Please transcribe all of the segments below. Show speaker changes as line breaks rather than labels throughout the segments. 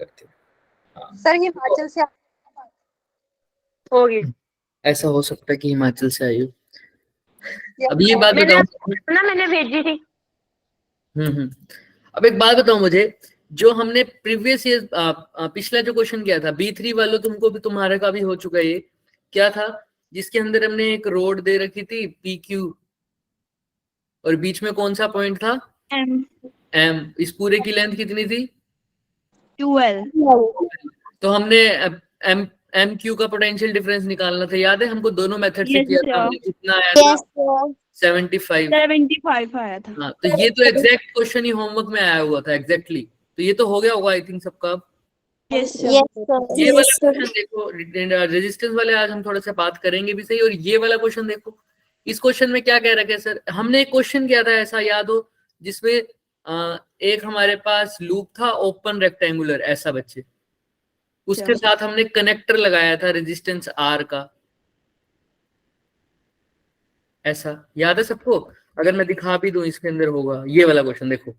करते हैं। हाँ,
सर हिमाचल से
होगी
ऐसा हो सकता है कि हिमाचल से आई हो। अब ये बात
मैंने
बताओ
ना मैंने भेजी थी।
अब एक बात बताओ मुझे, जो हमने प्रीवियस ईयर पिछला जो क्वेश्चन किया था B3 वालों, तुमको भी, तुम्हारे का भी हो चुका है, ये क्या था जिसके अंदर हमने एक रोड दे रखी थी PQ और बीच में कौन सा पॉइंट था M। इस पूरे की लेंथ कितनी थी
12।
तो हमने M MQ का पोटेंशियल डिफरेंस निकालना था, याद है हमको? दोनों मेथड से
Yes,
किया था
sir.
हमने, कितना आया था? 75।
75 आया था।
हाँ, तो ये तो एग्जैक्ट क्वेश्चन ही होमवर्क में आया हुआ था एग्जैक्टली, तो ये तो हो गया होगा आई थिंक सबका।
Yes, sir.
ये वाला क्वेश्चन देखो, रेजिस्टेंस वाले आज हम थोड़ा सा बात करेंगे भी सही। और ये वाला क्वेश्चन देखो, इस क्वेश्चन में क्या कह रखा है सर, हमने एक क्वेश्चन किया था ऐसा, याद हो, जिसमें एक हमारे पास लूप था ओपन रेक्टेंगुलर ऐसा बच्चे, उसके साथ हमने कनेक्टर लगाया था रेजिस्टेंस R का, ऐसा याद है सबको? अगर मैं दिखा भी दूं इसके अंदर होगा ये वाला क्वेश्चन, देखो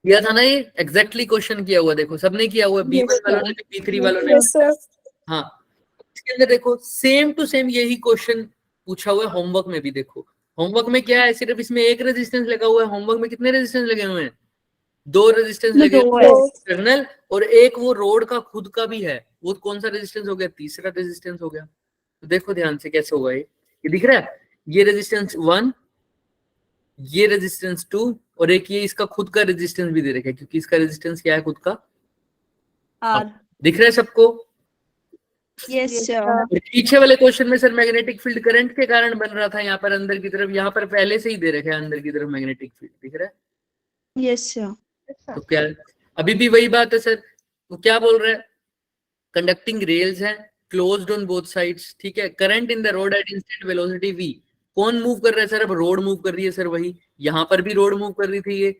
किया था ना, ये एग्जैक्टली क्वेश्चन किया हुआ, देखो सबने किया हुआ, B1 वालों ने भी B3 वालों ने। हाँ, इसके अंदर देखो सेम टू सेम यही क्वेश्चन पूछा हुआ है होमवर्क में भी। देखो होमवर्क में क्या है, सिर्फ इसमें एक रेजिस्टेंस लगा हुआ है, होमवर्क में कितने रेजिस्टेंस लगे हुए हैं? 2 रेजिस्टेंस लगे हुए हैं एक्सटर्नल, और एक वो रोड का खुद का भी है, वो कौन सा रेजिस्टेंस हो गया? तीसरा रेजिस्टेंस हो गया। तो देखो ध्यान से कैसे होगा ये दिख रहा है, ये रेजिस्टेंस 1, ये रेजिस्टेंस 2, और एक ये इसका खुद का रेजिस्टेंस भी दे रखा है, क्योंकि इसका रेजिस्टेंस क्या है खुद का?
R.
दिख रहा है सबको?
Yes, sir.
और पीछे वाले क्वेश्चन में सर मैग्नेटिक फील्ड करंट के कारण बन रहा था, यहाँ पर अंदर की तरफ, यहाँ पर पहले से ही दे रखा है अंदर की तरफ मैग्नेटिक फील्ड, दिख रहा है?
Yes, sir.
तो क्या अभी भी वही बात है सर, वो क्या बोल रहे हैं? कंडक्टिंग रेल्स हैं, क्लोज्ड ऑन बोथ साइड्स, ठीक है, current in the road at instant velocity v। कौन मूव कर रहा है सर? अब रोड मूव कर रही है सर, वही यहाँ पर भी रोड मूव कर रही थी ये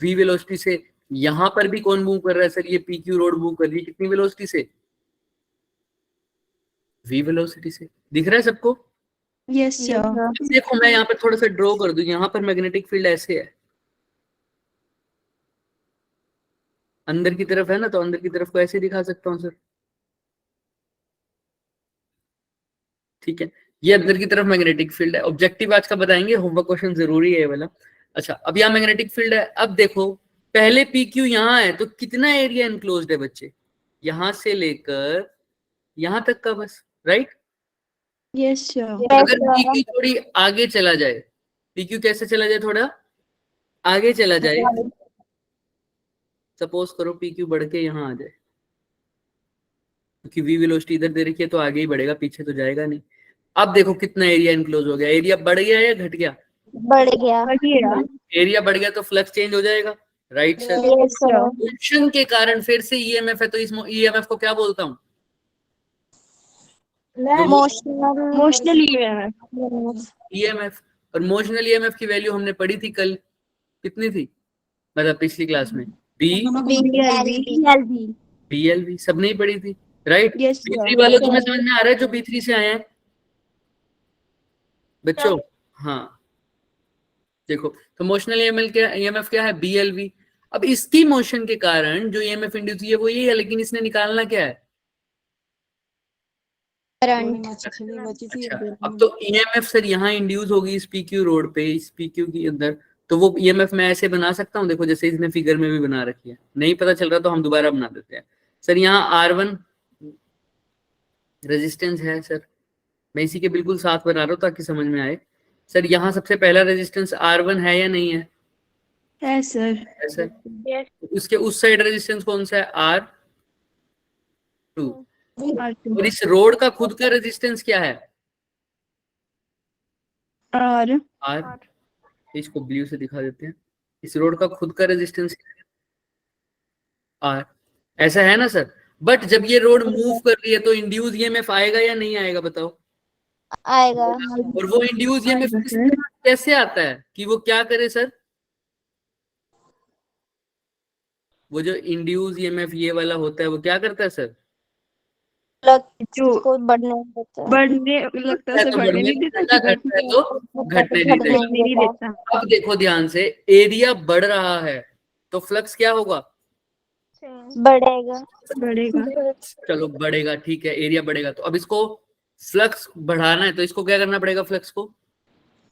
v वेलोसिटी से, यहाँ पर भी कौन मूव कर रहा है सर? ये PQ रोड मूव कर रही है, कितनी वेलोसिटी से? v वेलोसिटी से। दिख रहा है सबको?
Yes, sir.
देखो मैं यहाँ पर थोड़ा सा ड्रॉ कर दूं, यहाँ पर मैग्नेटिक फील्ड ऐसे है, अंदर की तरफ है ना, तो अंदर की तरफ को ऐसे दिखा सकता हूँ सर, ठीक है, ये अंदर की तरफ मैग्नेटिक फील्ड है। ऑब्जेक्टिव आज का बताएंगे, होमवर्क क्वेश्चन जरूरी है ये वाला। अच्छा, अब यहाँ मैग्नेटिक फील्ड है, अब देखो पहले PQ यहाँ है, तो कितना एरिया इनक्लोज्ड है बच्चे? यहां से लेकर यहां तक का बस, राइट?
Yes, sir.
अगर PQ थोड़ी आगे चला जाए, PQ कैसे चला जाए? थोड़ा आगे चला जाए, सपोज करो PQ बढ़ के यहाँ आ जाए, क्योंकि v वेलोसिटी इधर दे रखी है तो आगे ही बढ़ेगा, पीछे तो जाएगा नहीं। अब देखो कितना एरिया इनक्लोज हो गया, एरिया बढ़ गया या घट गया?
बढ़ गया।
एरिया बढ़ गया तो फ्लक्स चेंज हो जाएगा, right sir?
Yes, sir.
Motion के कारण फिर से EMF है, तो इस EMF को क्या बोलता हूँ?
Emotional EMF.
EMF। और मोशनल EMF की वैल्यू हमने पढ़ी थी कल, कितनी थी, मतलब पिछली क्लास में? BLV सब नहीं पढ़ी थी, राइट?
Yes, sir.
B3 वालों तुम्हें समझ में आ रहा है जो B3 से आए हैं बच्चों? हाँ, देखो तो मोशनल EMF क्या है? BLV। अब इसकी मोशन के कारण जो EMF इंड्यूस हुई है वो यही है, लेकिन इसने निकालना क्या है?
करंट।
अच्छा, अब तो EMF सर यहाँ इंड्यूस होगी इस PQ रोड पे, इस PQ के अंदर, तो वो EMF मैं ऐसे बना सकता हूँ, देखो जैसे इसने फिगर में भी बना रखी है, नहीं पता चल रहा तो हम दोबारा बना देते हैं सर। यहाँ R1 रेजिस्टेंस है सर, मैं इसी के बिल्कुल साथ बना रहा हूँ ताकि समझ में आए सर। यहाँ सबसे पहला रेजिस्टेंस R1 है या नहीं है?
है सर।
है सर। उसके उस साइड रेजिस्टेंस कौन सा है? R2। और इस रोड का खुद का रेजिस्टेंस क्या है?
R.
इसको ब्लू से दिखा देते हैं, इस रोड का खुद का रेजिस्टेंस R, ऐसा है ना सर? बट जब ये रोड मूव कर रही है तो इंड्यूस EMF आएगा या नहीं आएगा बताओ?
आएगा।
और वो इंड्यूस EMF कैसे आता है कि वो क्या करे सर? वो जो इंड्यूस EMF ये वाला होता है वो क्या करता है सर?
को बढ़ने देता है।
बढ़ने लगता है, बढ़ने नहीं देता,
घटता है तो घटने नहीं देता। अब देखो ध्यान से, एरिया बढ़ रहा है तो फ्लक्स क्या होगा?
बढ़ेगा।
बढ़ेगा।
चलो बढ़ेगा, ठीक है, एरिया बढ़ेगा। तो अब इसको फ्लक्स बढ़ाना है तो इसको क्या करना पड़ेगा? फ्लक्स को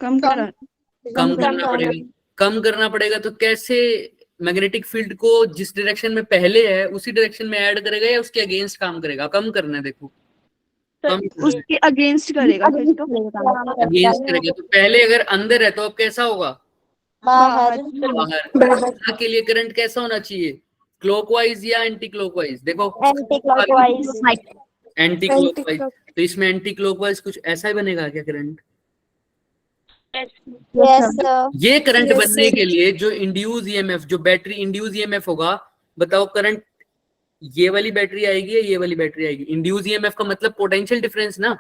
कम करा।
कम
कम
करना पड़ेगा। कम करना पड़ेगा तो कैसे? मैग्नेटिक फील्ड को जिस डायरेक्शन में पहले है उसी डायरेक्शन में ऐड करेगा या उसके अगेंस्ट काम करेगा? कम करना है, देखो कम
उसके अगेंस्ट करेगा फिर तो।
अगेंस्ट करेगा। तो पहले अगर अंदर है तो अब कैसा होगा?
बाहर।
बाहर के लिए करंट कैसा होना चाहिए? क्लॉकवाइज या एंटी क्लॉकवाइज? देखो
एंटी क्लॉकवाइज।
Anti clockwise. तो इसमें एंटी क्लॉकवाइज कुछ ऐसा ही बनेगा क्या करंट?
Yes sir.
ये करंट बनने के लिए जो इंड्यूस ईएमएफ, जो बैटरी इंड्यूस ईएमएफ होगा, बताओ करंट ये वाली बैटरी आएगी या ये वाली बैटरी आएगी? इंड्यूस ईएमएफ का मतलब पोटेंशियल डिफरेंस ना।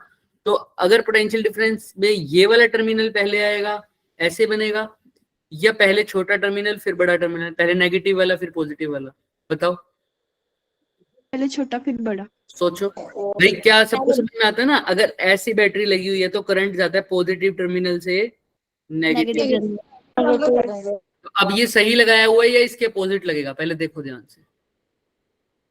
तो अगर पोटेंशियल डिफरेंस में ये वाला टर्मिनल पहले आएगा, ऐसे बनेगा, या पहले छोटा टर्मिनल फिर बड़ा टर्मिनल, पहले नेगेटिव वाला फिर पॉजिटिव वाला? बताओ,
पहले छोटा फिर बड़ा।
सोचो भाई, क्या सबको समझ में आता है ना? अगर ऐसी बैटरी लगी हुई है तो करंट जाता है पॉजिटिव टर्मिनल से नेगेटिव। तो अब ये सही लगाया हुआ है या इसके अपोजिट लगेगा? पहले देखो ध्यान से,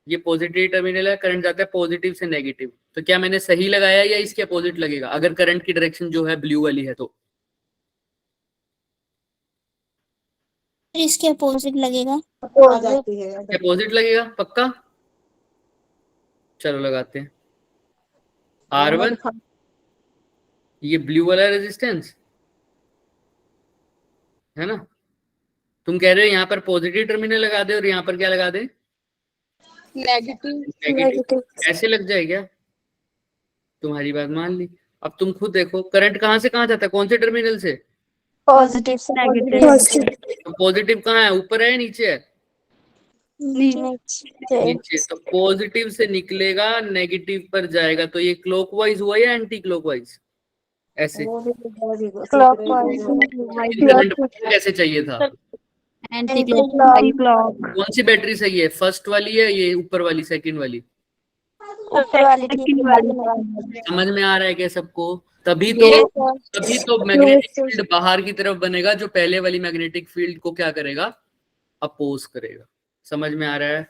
ये पॉजिटिव टर्मिनल है, करंट जाता है पॉजिटिव से नेगेटिव, तो क्या मैंने सही लगाया या इसके अपोजिट लगेगा? अगर करंट की डायरेक्शन जो है ब्लू वाली है तो
इसके अपोजिट लगेगा।
अपोजिट लगेगा, पक्का? चलो लगाते हैं। R1 ये ब्लू वाला रेजिस्टेंस है ना? तुम कह रहे हो यहाँ पर पॉजिटिव टर्मिनल लगा दे और यहाँ पर क्या लगा दे? नेगेटिव। ऐसे लग जाए क्या? तुम्हारी बात मान ली। अब तुम खुद देखो करंट कहाँ से कहाँ जाता है, कौन से टर्मिनल से?
पॉजिटिव से
नेगेटिव।
तो पॉजिटिव कहाँ है, ऊपर है नीचे है? नीचे। तो पॉजिटिव से निकलेगा नेगेटिव पर जाएगा, तो ये क्लॉकवाइज हुआ या एंटी क्लॉकवाइज? ऐसे
क्लॉकवाइज।
करंट कैसे चाहिए था?
Anti clock.
कौन सी बैटरी सही है, फर्स्ट वाली है ये ऊपर वाली, सेकंड वाली?
ऊपर वाली
सेकंड वाली।
समझ में आ रहा है क्या सबको? तभी तो मैग्नेटिक फील्ड बाहर की तरफ बनेगा, जो पहले वाली मैग्नेटिक फील्ड को क्या करेगा? अपोज करेगा। समझ में आ रहा है?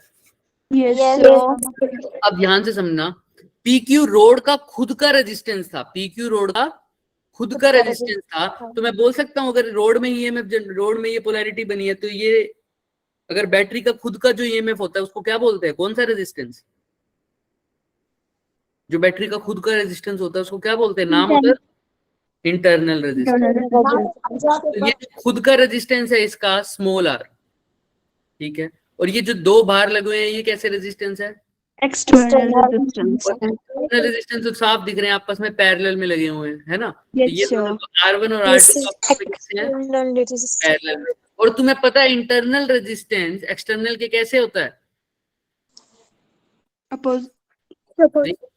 अब ध्यान से समझना, PQ रोड का खुद का रेजिस्टेंस था, PQ रोड का खुद का रेजिस्टेंस था। तो मैं बोल सकता हूं अगर रोड में ईएमएफ, रोड में ये पोलैरिटी बनी है, तो ये अगर बैटरी का खुद का जो ईएमएफ होता है उसको क्या बोलते हैं? कौन सा रेजिस्टेंस? जो बैटरी का खुद का रेजिस्टेंस होता है उसको क्या बोलते हैं? नाम होता है इंटरनल रेजिस्टेंस। तो ये खुद का रेजिस्टेंस है इसका स्मॉल r, ठीक है। और ये जो दो बाहर लगे हुए हैं ये कैसे रेजिस्टेंस है?
External resistance.
रेजिस्टेंस तो साफ दिख रहे हैं, आपस में पैरेलल में लगे हुए हैं, है ना?
Yes,
ये
sure.
R1 और R2 कैसे हैं? पैरेलल में। और तुम्हें पता है इंटरनल रेजिस्टेंस एक्सटर्नल के कैसे होता है?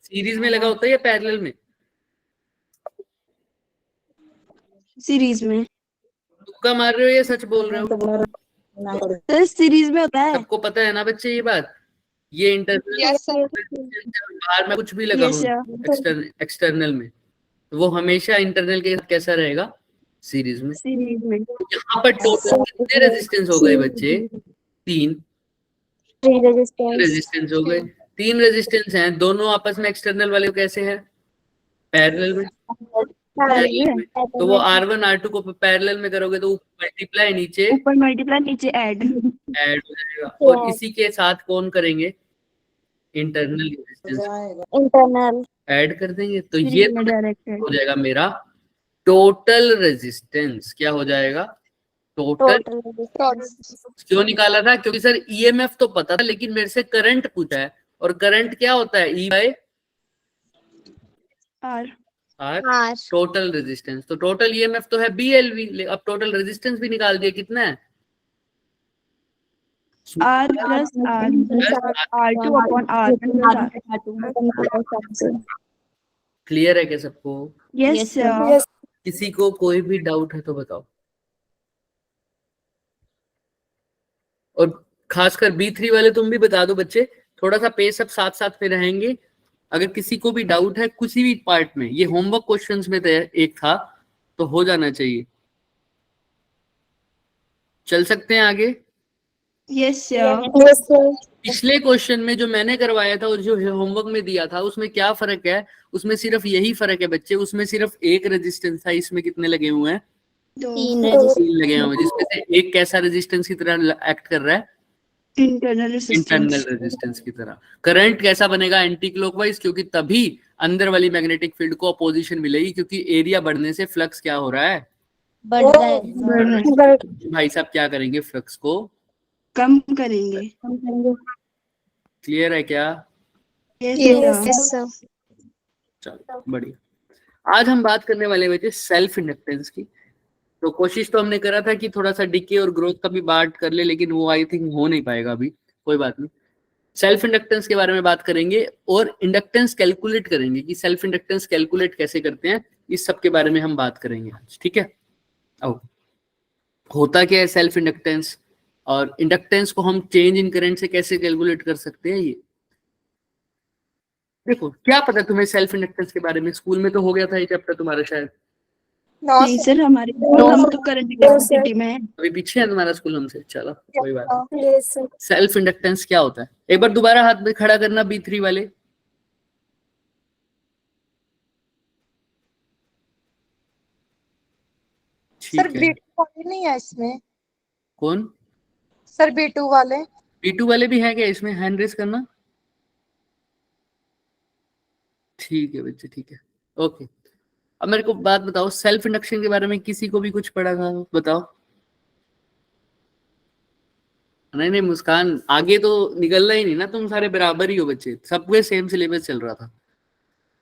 सीरीज में लगा होता है या पैरेलल में?
सीरीज में।
तुक्का मार रहे हो या सच बोल रहे हो?
सीरीज में होता है।
सबको पता है ना बच्चे ये बात? ये इंटरनल बाहर में कुछ भी लगा हो एक्सटर्नल में, तो वो हमेशा इंटरनल के साथ कैसा रहेगा? सीरीज में। यहाँ पर टोटल कितने रेजिस्टेंस हो गए बच्चे? तीन रेजिस्टेंस हो गए। तीन रेजिस्टेंस हैं, दोनों आपस में एक्सटर्नल वाले कैसे हैं? पैरेलल में। तो वो R1 R2 को पैरेलल में करोगे तो मल्टीप्लाई नीचे ऐड हो जाएगा। और इसी के साथ कौन करेंगे? इंटरनल रेजिस्टेंस ऐड कर देंगे, तो ये हो जाएगा मेरा टोटल रेजिस्टेंस। क्या हो जाएगा? टोटल। क्यों निकाला था? क्योंकि सर ईएमएफ तो पता था लेकिन मेरे से करंट पूछा है, और करंट क्या होता है? E by R, total resistance. तो टोटल ईएमएफ तो है BLV, अब टोटल रेजिस्टेंस भी निकाल दिया, कितना है?
R plus R2 upon R
clear है क्या सबको?
Yes sir.
किसी को कोई भी डाउट है तो बताओ। और खासकर B3 वाले तुम भी बता दो बच्चे, थोड़ा सा पेस सब साथ साथ पे रहेंगे। अगर किसी को भी डाउट है किसी भी पार्ट में, ये होमवर्क क्वेश्चंस में एक था तो हो जाना चाहिए। चल सकते हैं आगे?
Yes sir.
पिछले क्वेश्चन में जो मैंने करवाया था और जो होमवर्क में दिया था उसमें क्या फर्क है? उसमें सिर्फ यही फर्क है बच्चे, उसमें सिर्फ एक रेजिस्टेंस था, इसमें कितने लगे हुए हैं?
3
तीन लगे हुए हैं, जिसमें से एक कैसा रेजिस्टेंस की तरह एक्ट कर रहा है?
इंटरनल
इंटरनल रेजिस्टेंस की तरह। करंट कैसा बनेगा? एंटी क्लॉकवाइज, क्योंकि तभी अंदर वाली मैग्नेटिक फील्ड को अपोजिशन मिलेगी, क्योंकि एरिया बढ़ने से फ्लक्स क्या हो रहा है?
बढ़ रहा है।
भाई साहब क्या करेंगे? फ्लक्स को
कम करेंगे।
क्लियर है क्या?
Yes sir.
चलो बढ़िया। आज हम बात करने वाले बच्चे सेल्फ इंडक्टेंस की। तो कोशिश तो हमने करा था कि थोड़ा सा डिके और ग्रोथ का भी बात कर ले, लेकिन वो आई थिंक हो नहीं पाएगा अभी, कोई बात नहीं। सेल्फ इंडक्टेंस के बारे में बात करेंगे और इंडक्टेंस कैलकुलेट करेंगे कि सेल्फ इंडक्टेंस कैलकुलेट कैसे करते हैं, इस सब के बारे में हम बात करेंगे आज, ठीक है। अब होता क्या है सेल्फ इंडक्टेंस, और इंडक्टेंस को हम चेंज इन करंट से कैसे कैलकुलेट कर सकते हैं, ये देखो। क्या पता तुम्हें सेल्फ इंडक्टेंस के बारे में? स्कूल में तो हो गया था ये चैप्टर तुम्हारा शायद।
नहीं सर, हमारे हम तो करंट कैपेसिटी में है।
अभी पीछे है तुम्हारा स्कूल हमसे, चलो कोई बात नहीं। सेल्फ इंडक्टेंस क्या होता है? एक बार दोबारा हाथ में खड़ा करना, B3 वाले।
सर B2 वाले नहीं है इसमें?
कौन?
सर B2 वाले।
B2 वाले भी है क्या इसमें? हैंड रेस करना। ठीक है बच्चे, ठीक है, ओके। अब मेरे को बात बताओ, सेल्फ इंडक्शन के बारे में किसी को भी कुछ पढ़ा था? बताओ। नहीं नहीं मुस्कान, आगे तो निकलना ही नहीं ना, तुम सारे बराबर ही हो बच्चे, सबके सेम सिलेबस चल रहा था,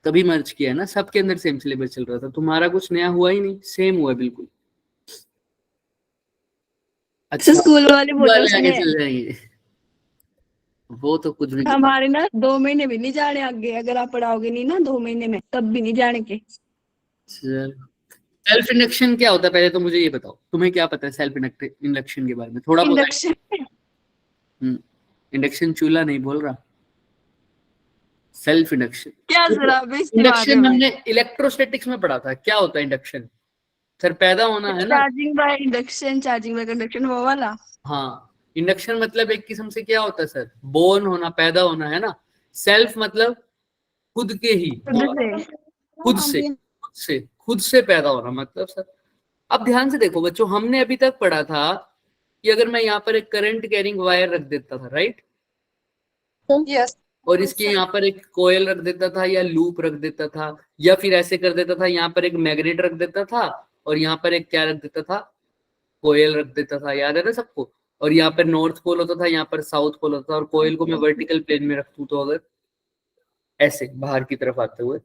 तभी मर्ज किया है ना, सबके अंदर सेम सिलेबस चल रहा था, तुम्हारा कुछ नया हुआ ही नहीं, सेम हुआ बिल्कुल। अच्छा,
स्कूल वाले बोले
आगे चल जाएंगे, वो तो कुछ भी।
हमारे ना 2 महीने भी नहीं जाने आगे, अगर आप पढ़ाओगे नहीं ना 2 महीने में, तब भी नहीं जाने के।
सेल्फ इंडक्शन क्या होता है पहले तो मुझे ये बताओ, तुम्हें क्या पता है सेल्फ इंडक्शन के बारे में? थोड़ा बहुत। इंडक्शन चूल्हा नहीं बोल रहा, सेल्फ इंडक्शन
क्या सर आप
इंडक्शन हमने इलेक्ट्रोस्टैटिक्स में पढ़ा था। क्या होता है इंडक्शन? सर पैदा होना है ना।
Charging by induction, charging by conduction, वो वाला।
हाँ, इंडक्शन मतलब एक किस्म से क्या होता है सर? बोर्न होना, पैदा होना, है ना। सेल्फ मतलब खुद के ही, खुद से पैदा होना मतलब सर। अब ध्यान से देखो बच्चों, हमने अभी तक पढ़ा था कि अगर मैं यहाँ पर एक करंट कैरिंग वायर रख देता था, राइट,
यस,
और इसके यहाँ पर एक कोयल रख देता था या लूप रख देता था, या फिर ऐसे कर देता था, यहाँ पर एक मैग्नेट रख देता था और यहाँ पर एक क्या रख देता था? कोयल रख देता था, याद है ना सबको। और यहाँ पर नॉर्थ पोल होता था, यहाँ पर साउथ पोल होता था, और कोयल को मैं वर्टिकल प्लेन में रखूं तो अगर ऐसे बाहर की तरफ आते हुए,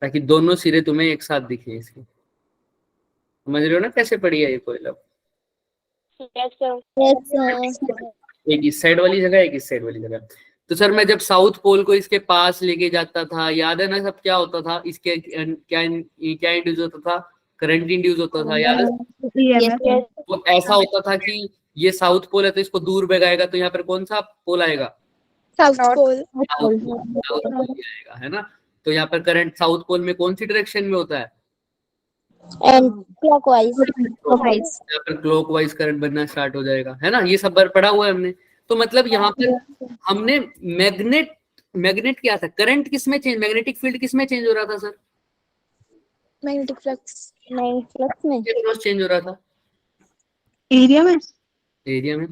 ताकि दोनों सिरे तुम्हें एक साथ दिखे इसके, समझ रहे हो ना कैसे पड़ी है ये कोयल? अब एक इस साइड वाली जगह, एक इस साइड वाली जगह। तो सर मैं जब साउथ पोल को इसके पास लेके जाता था, याद है ना सब, क्या होता था इसके? क्या इंड्यूस होता था? करंट इंड्यूस होता था, याद है? वो ऐसा होता था कि ये साउथ पोल है तो इसको दूर भगाएगा, तो यहाँ पर कौन सा पोल आएगा?
South pole.
आएगा, है ना। तो यहाँ पर करंट साउथ पोल में कौन सी डायरेक्शन में होता है?
क्लॉकवाइज।
यहाँ पर क्लॉकवाइज करंट बनना स्टार्ट हो जाएगा, है ना। ये सब बार पढ़ा हुआ है हमने। तो मतलब यहाँ पर हमने मैग्नेट क्या था? करंट किसमें चेंज, मैग्नेटिक फील्ड किसमें चेंज हो रहा था सर?
मैग्नेटिक फ्लक्स में
चेंज हो रहा था
एरिया में,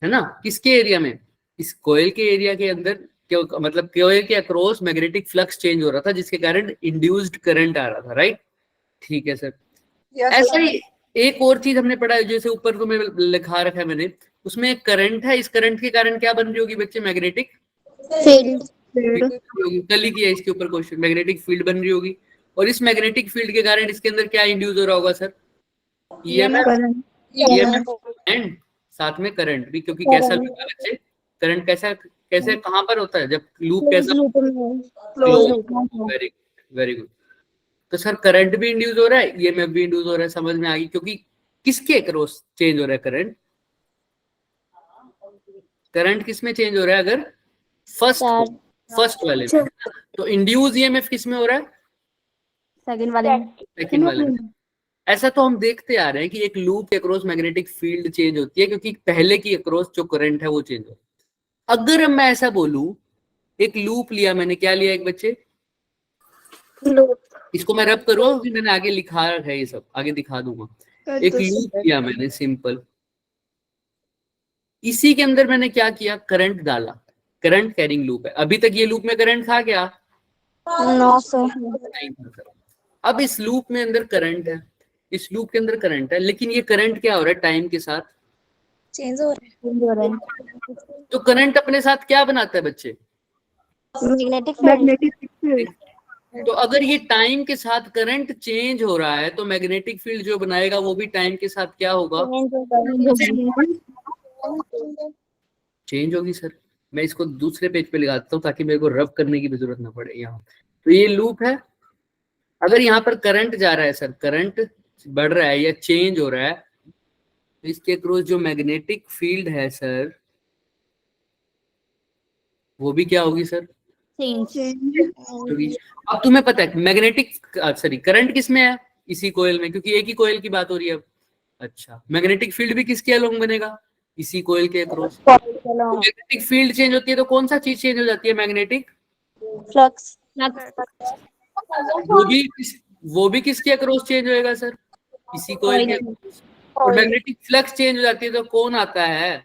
है ना। किसके एरिया में? इस कोयल के एरिया के अंदर, क्यों मतलब कोयल के अक्रॉस मैग्नेटिक फ्लक्स चेंज हो रहा था, जिसके कारण इंड्यूस्ड करंट आ रहा था, राइट। ठीक है सर। ऐसा ही एक और चीज हमने पढ़ा है, जैसे ऊपर तुम्हें लिखा रखा है मैंने, उसमें एक करंट है, इस करंट के कारण क्या बन रही होगी बच्चे? Magnetic
field.
कल ही किया इसके ऊपर क्वेश्चन, मैग्नेटिक फील्ड बन रही होगी। और इस मैग्नेटिक फील्ड के कारण इसके अंदर क्या इंड्यूस हो रहा होगा सर? ईएमएफ एंड साथ में करंट भी, क्योंकि कैसा लूप है बच्चे? करंट कैसे कहां पर होता है जब लूप कैसा? Very good. तो सर करंट भी इंड्यूस हो रहा है, ईएमएफ भी इंड्यूस हो रहा है, समझ में आ गई। क्योंकि किसके अक्रॉस चेंज हो रहा है करंट? करंट किस में चेंज हो रहा है? अगर फर्स्ट वाले में, तो इंड्यूस ईएमएफ किस में हो रहा है?
सेकंड वाले में।
ऐसा तो हम देखते आ रहे हैं कि एक लूप के अक्रॉस मैग्नेटिक फील्ड चेंज होती है, क्योंकि पहले की अक्रॉस जो करंट है वो चेंज होता है। अगर मैं ऐसा बोलूं, एक लूप लिया मैंने, क्या लिया एक बच्चे, इसको मैं रब करूँ, फिर मैंने आगे लिखा है, ये सब आगे दिखा दूंगा। एक लूप लिया मैंने सिंपल, इसी के अंदर मैंने क्या किया, करंट डाला, करंट कैरिंग लूप है। अभी तक ये लूप में करंट था क्या?
No sir.
नहीं था सर। अब इस लूप में अंदर करंट है, इस लूप के अंदर करंट है, लेकिन ये करंट क्या हो रहा है, टाइम के साथ
चेंज हो रहा है।
तो करंट अपने साथ क्या बनाता है बच्चे,
मैग्नेटिक फील्ड।
तो अगर ये टाइम के साथ करंट चेंज हो रहा है तो मैग्नेटिक फील्ड जो बनाएगा वो भी टाइम के साथ क्या होगा, चेंज होगी। सर मैं इसको दूसरे पेज पे लगाता हूँ ताकि मेरे को रब करने की भी जरूरत ना पड़े। यहाँ तो ये लूप है, अगर यहाँ पर करंट जा रहा है सर, करंट बढ़ रहा है या चेंज हो रहा है, तो इसके अक्रॉस जो मैग्नेटिक फील्ड है सर, वो भी क्या होगी सर, होगी। अब तुम्हें पता है मैग्नेटिक, सॉरी करंट किस में है, इसी कोयल में, क्योंकि एक ही कोयल की बात हो रही है अब। अच्छा, मैग्नेटिक फील्ड भी किसके अलोंग बनेगा, इसी कोयल के अक्रॉस। मैग्नेटिक फील्ड चेंज होती है तो कौन सा चीज चेंज हो जाती है, मैग्नेटिक
फ्लक्स।
वो भी किसके अक्रॉस चेंज होएगा सर, इसी कोयल के across। और मैग्नेटिक फ्लक्स चेंज हो जाती है तो कौन आता है,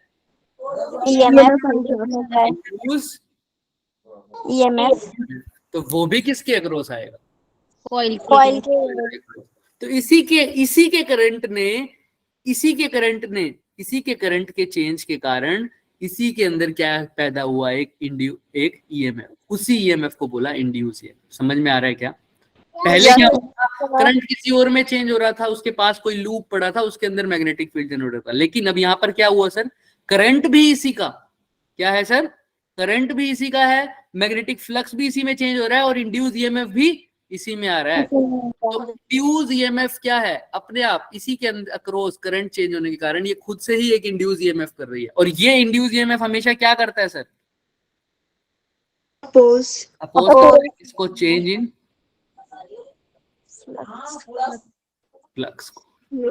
ईएमएफ।
तो वो भी किसके अक्रॉस आएगा,
कॉइल के।
तो इसी के करंट के चेंज के कारण इसी के अंदर क्या पैदा हुआ, एक ईएमएफ, उसी ईएमएफ को बोला इंड्यूस ईएमएफ। समझ में आ रहा है क्या? पहले क्या होता, करंट किसी और में चेंज हो रहा था, उसके पास कोई लूप पड़ा था, उसके अंदर मैग्नेटिक फील्ड जनरेट होता था। लेकिन अब यहाँ पर क्या हुआ सर, करंट भी इसी का क्या है सर, करंट भी इसी का है, मैग्नेटिक फ्लक्स भी इसी में चेंज हो रहा है और इंड्यूस ईएमएफ भी इसी में आ रहा है। तो इंड्यूस ईएमएफ क्या है, अपने आप इसी के अंदर अक्रॉस करंट चेंज होने के कारण ये खुद से ही एक इंड्यूस ईएमएफ कर रही है। और ये इंड्यूस ईएमएफ हमेशा क्या करता है सर, अपोज इसको चेंज इन फ्लक्स को।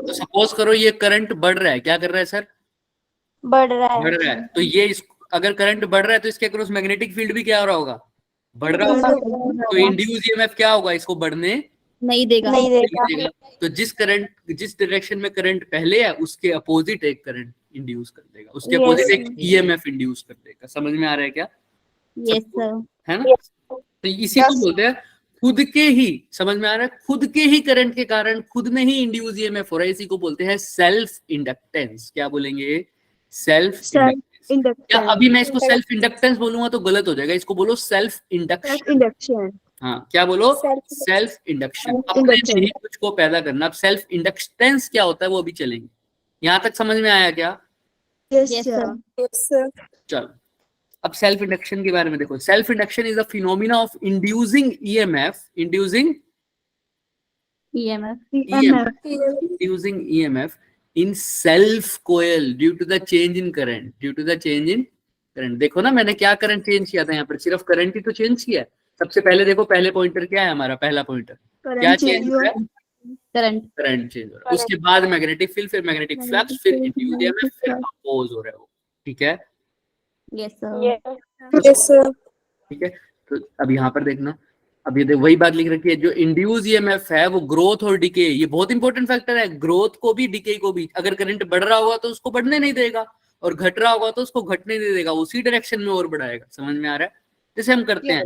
तो सपोज करो ये करंट बढ़ रहा है, क्या कर रहा है सर,
बढ़ रहा
है। तो ये अगर करंट बढ़ रहा है तो इसके अक्रॉस मैग्नेटिक फील्ड भी क्या हो रहा होगा, बढ़ रहा होगा। तो इंड्यूस ईएमएफ क्या होगा, इसको बढ़ने
नहीं देगा।
तो जिस डायरेक्शन में करंट पहले है उसके अपोजिट एक करंट इंड्यूस कर देगा, उसके अपोजिट एक ईएमएफ इंड्यूस कर देगा। समझ में आ रहा है क्या?
Yes sir.
है ना? तो इसी को बोलते हैं खुद के ही, समझ में आ रहा है, खुद के ही करंट के कारण खुद में ही इंड्यूस ईएमएफ हो रहा है। इसी को बोलते हैं सेल्फ इंडक्टेंस। क्या बोलेंगे, सेल्फ इंडक्टेंस। क्या अभी मैं इसको सेल्फ इंडक्टेंस बोलूंगा तो गलत हो जाएगा, इसको बोलो सेल्फ इंडक्शन। हाँ, क्या बोलो, सेल्फ इंडक्शन, अपने में ही कुछ को पैदा करना। अब सेल्फ इंडक्टेंस क्या होता है वो भी चलेंगे। यहाँ तक समझ में आया क्या?
Yes sir.
चलो अब सेल्फ इंडक्शन के बारे में देखो। Self induction is a phenomena of inducing EMF in self coil due to the change in current। देखो ना मैंने क्या करंट चेंज किया था, यहाँ पर सिर्फ करंट ही तो चेंज किया है। सबसे पहले देखो, पहले पॉइंटर क्या है हमारा, पहला पॉइंटर क्या चेंज हो रहा है, करंट चेंज हो रहा है। उसके बाद मैग्नेटिक फील्ड, फिर मैग्नेटिक फ्लक्स, फिर इंड्यूस्ड ईएमएफ, फिर अपोज हो रहा है वो। ठीक है,
यस सर।
ठीक है। तो अब यहाँ पर देखना, अब ये वही बात लिख रखी है, जो इंड्यूस ईएमएफ है वो ग्रोथ और डिके, ये बहुत इंपॉर्टेंट फैक्टर है, ग्रोथ को भी डिके को भी। अगर करंट बढ़ रहा होगा तो उसको बढ़ने नहीं देगा, और घट रहा होगा तो उसको घटने नहीं देगा, उसी डायरेक्शन में और बढ़ाएगा। समझ में आ रहा है? जैसे हम करते हैं,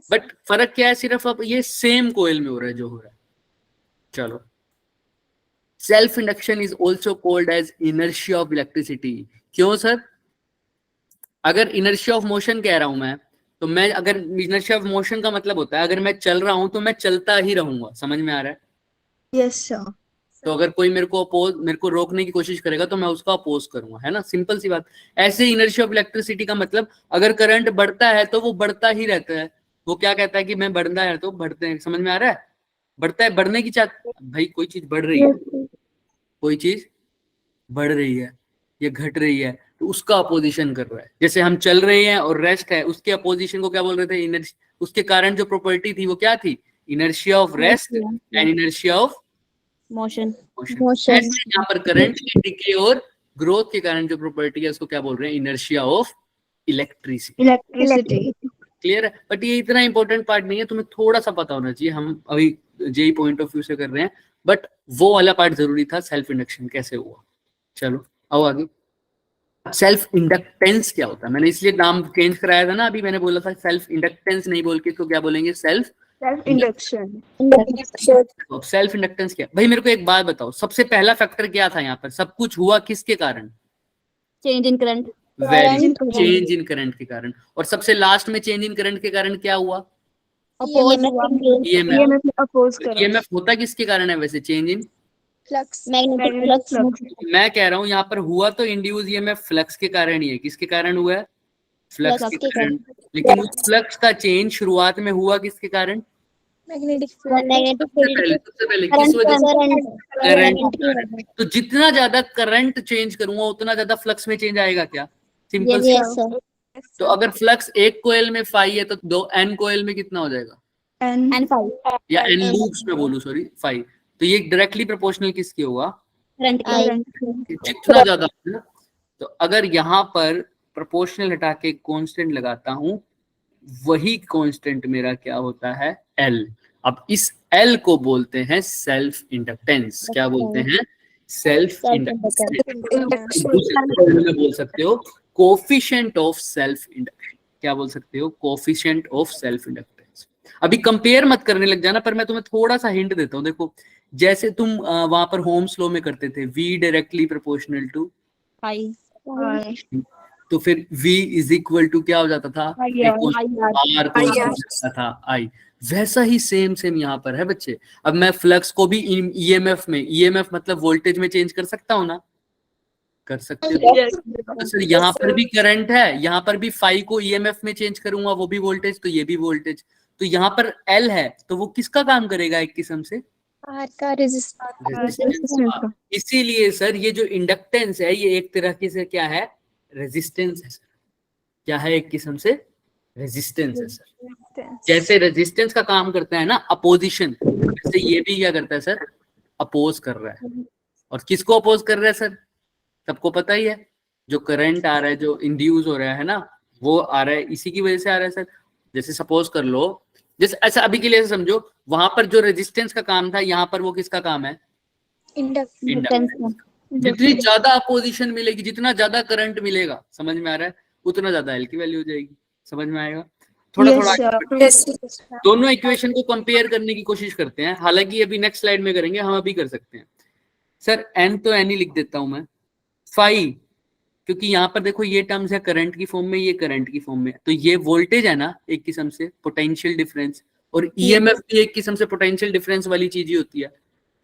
बट फर्क क्या है, सिर्फ अब ये सेम कोयल में हो रहा है जो हो रहा है। चलो, self induction is also called as inertia of electricity. क्यों सर? अगर इनर्शिया ऑफ मोशन कह रहा हूं मैं, तो मैं अगर इनर्शिया ऑफ मोशन का मतलब होता है अगर मैं चल रहा हूं तो मैं चलता ही रहूंगा। समझ में आ रहा है?
Yes sir.
तो अगर कोई मेरे को रोकने की कोशिश करेगा तो मैं उसका अपोज करूंगा, है ना, सिंपल सी बात। ऐसे इनर्शिया ऑफ इलेक्ट्रिसिटी का मतलब, अगर करंट बढ़ता है तो वो बढ़ता ही रहता है। वो क्या कहता है कि मैं बढ़ना है तो बढ़ते हैं। समझ में आ रहा है? बढ़ता है, बढ़ने की भाई कोई चीज बढ़ रही है, कोई चीज बढ़ रही है, ये घट रही है, तो उसका अपोजिशन कर रहा है। जैसे हम चल रहे हैं और रेस्ट है, उसके अपोजिशन को क्या बोल रहे थे, उसके कारण जो प्रॉपर्टी थी वो क्या थी, inertia of rest and inertia of motion. यहाँ पर करंट, डिके और ग्रोथ के कारण जो प्रॉपर्टी है उसको क्या बोल रहे हैं, inertia of electricity.
Electricity.
Clear है? बट ये इतना इंपॉर्टेंट पार्ट नहीं है, तुम्हें थोड़ा सा पता होना चाहिए। हम अभी जेई पॉइंट ऑफ व्यू से कर रहे हैं, बट वो वाला पार्ट जरूरी था, सेल्फ इंडक्शन कैसे हुआ। चलो आओ आगे। सेल्फ इंडक्टेंस क्या होता है? मैंने इसलिए नाम चेंज कराया था ना, अभी मैंने बोला था सेल्फ इंडक्टेंस नहीं बोल के इसको क्या बोलेंगे, self
self induction.
Self inductance क्या? भाई मेरे को एक बात बताओ, सबसे पहला फैक्टर क्या था यहाँ पर? सब कुछ हुआ किसके कारण?
Change in current.
Very change in current के कारण। और सबसे लास्ट में चेंज इन करंट के कारण क्या हुआ?
अपोज हुआ।
ईएमएफ अपोज करो।
ईएमएफ होता किसके कारण है वैसे? Change in
flux.
Magnetic flux.
मैं कह रहा हूँ यहाँ पर हुआ तो इंड्यूस ईएमएफ फ्लक्स के कारण ही है। किसके कारण हुआ है? फ्लक्स के कारण। लेकिन उस फ्लक्स का चेंज शुरुआत में हुआ किसके कारण?
मैग्नेटिक
सबसे पहले किस वजह से? करंट। तो जितना ज्यादा करंट चेंज करूंगा उतना ज्यादा फ्लक्स में चेंज आएगा क्या? सिंपल सी। तो अगर फ्लक्स एक कोयल में फाई है तो दो एन कोयल में कितना हो जाएगा?
एन
या एन लूप्स में बोलूं, सॉरी, फाई। तो ये डायरेक्टली प्रोपोर्शनल किसके होगा? जितना ज्यादा है ना। तो अगर यहाँ पर प्रोपोर्शनल हटा के कांस्टेंट लगाता हूं, वही कांस्टेंट मेरा क्या होता है? एल। अब इस एल को बोलते हैं सेल्फ इंडक्टेंस। क्या बोलते हैं? Self inductance. बोल सकते हो कोफिशिएंट ऑफ सेल्फ इंडक्टेंस। क्या बोल सकते हो? Coefficient of self inductance. अभी कंपेयर मत करने लग जाना, पर मैं तुम्हें थोड़ा सा हिंट देता हूँ। देखो जैसे तुम वहां पर होम्स लॉ में करते थे, V directly proportional to
I.
तो फिर V इज इक्वल टू क्या हो जाता था? R को जाता था I। वैसा ही सेम यहाँ पर है बच्चे। अब मैं फ्लक्स को भी ईएमएफ में, ईएमएफ मतलब वोल्टेज में चेंज कर सकता हूँ ना? कर सकते हो। तो सर यहाँ पर भी करंट है, यहाँ पर भी फाई को ईएमएफ में चेंज करूंगा, वो भी वोल्टेज, तो ये भी वोल्टेज। तो यहाँ पर एल है तो वो किसका काम करेगा? एक किस्म से
आर का रेजिस्टेंस।
इसीलिए सर ये जो इंडक्टेंस है ये एक तरह की से क्या है? रेजिस्टेंस है। क्या है? एक किस्म से रेजिस्टेंस है सर। जैसे रेजिस्टेंस का काम करता है ना अपोजिशन, वैसे ये भी क्या करता है सर? अपोज कर रहा है। और किसको अपोज कर रहा है सर? सबको पता ही है, जो करंट आ रहा है, जो इंड्यूस हो रहा है ना, वो आ रहा है इसी की वजह से आ रहा है सर। जैसे सपोज कर लो, जैसे ऐसा अभी के लिए समझो, वहां पर जो रेजिस्टेंस का काम था, यहाँ पर वो किसका काम है? इंडक्टेंस। जितनी ज्यादा अपोजिशन मिलेगी, जितना ज्यादा करंट मिलेगा, समझ में आ रहा है, उतना ज्यादा एल की वैल्यू हो जाएगी। समझ में आएगा? थोड़ा थोड़ा दोनों इक्वेशन को कंपेयर करने की कोशिश करते हैं। हालांकि अभी नेक्स्ट स्लाइड में करेंगे, हम अभी कर सकते हैं सर। एन तो एन ही लिख देता हूं मैं। फाई, क्योंकि यहाँ पर देखो ये टर्म्स है करंट की फॉर्म में, ये करंट की फॉर्म में, तो ये वोल्टेज है ना एक किस्म से पोटेंशियल डिफरेंस, और ईएमएफ भी एक किस्म से पोटेंशियल डिफरेंस वाली चीज ही होती है।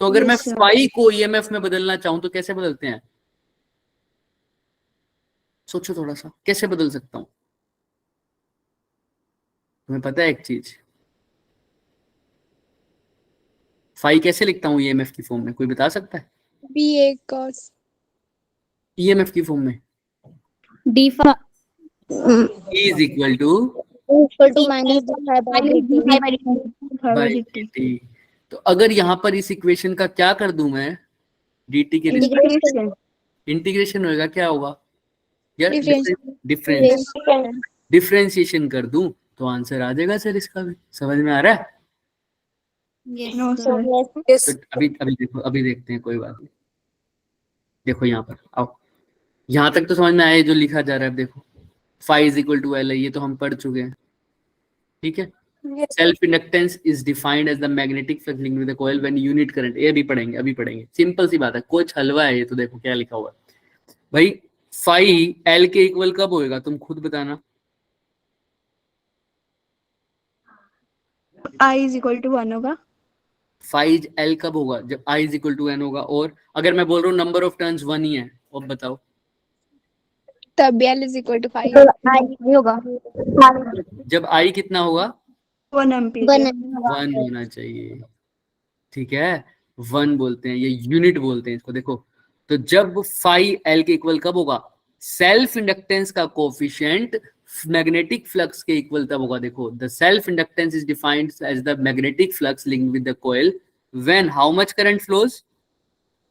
तो अगर मैं फाई को ईएमएफ में बदलना चाहूं तो कैसे बदलते हैं? सोचो थोड़ा सा, कैसे बदल सकता हूं? तुम्हें पता है एक चीज, फाई कैसे लिखता हूं ईएमएफ की फॉर्म में? कोई बता सकता है?
BA cos
ईएमएफ की फॉर्म में
D
is equal to
minus
dt। तो अगर यहाँ पर इस इक्वेशन का क्या कर दूं मैं? dt के इंटीग्रेशन होगा, क्या होगा यार? डिफरेंशिएशन कर दूं तो आंसर आ जाएगा सर इसका भी। समझ में आ रहा है? तो अभी देखते हैं, कोई बात नहीं। देखो यहाँ पर आओ, यहाँ तक तो समझ में आया जो लिखा जा रहा है। देखो phi is equal to L है, ये तो हम पढ़ चुके हैं, ठीक है। Self inductance is defined as the magnetic flux linked with the coil when unit current. ये भी पढ़ेंगे, अभी पढ़ेंगे। सिंपल सी बात है, कुछ हलवा है ये तो। देखो क्या लिखा हुआ है भाई, फाई एल के इक्वल कब होएगा? तुम खुद बताना।
I इज इक्वल टू 1 होगा।
फाई एल कब होगा? जब I is equal to N होगा। और अगर मैं बोल रहा हूँ नंबर ऑफ टर्न्स 1 ही है, अब बताओ
तब L इज इक्वल टू 5
होगा।
जब I कितना होगा?
1 एम्पीयर।
1 होना चाहिए, ठीक है। 1 बोलते हैं, ये यूनिट बोलते हैं इसको। देखो तो जब फाई एल के इक्वल कब होगा? सेल्फ इंडक्टेंस का कोफिशिएंट मैग्नेटिक फ्लक्स के इक्वल तब होगा। देखो the self inductance is defined as the magnetic flux linked with the coil when how much current flows?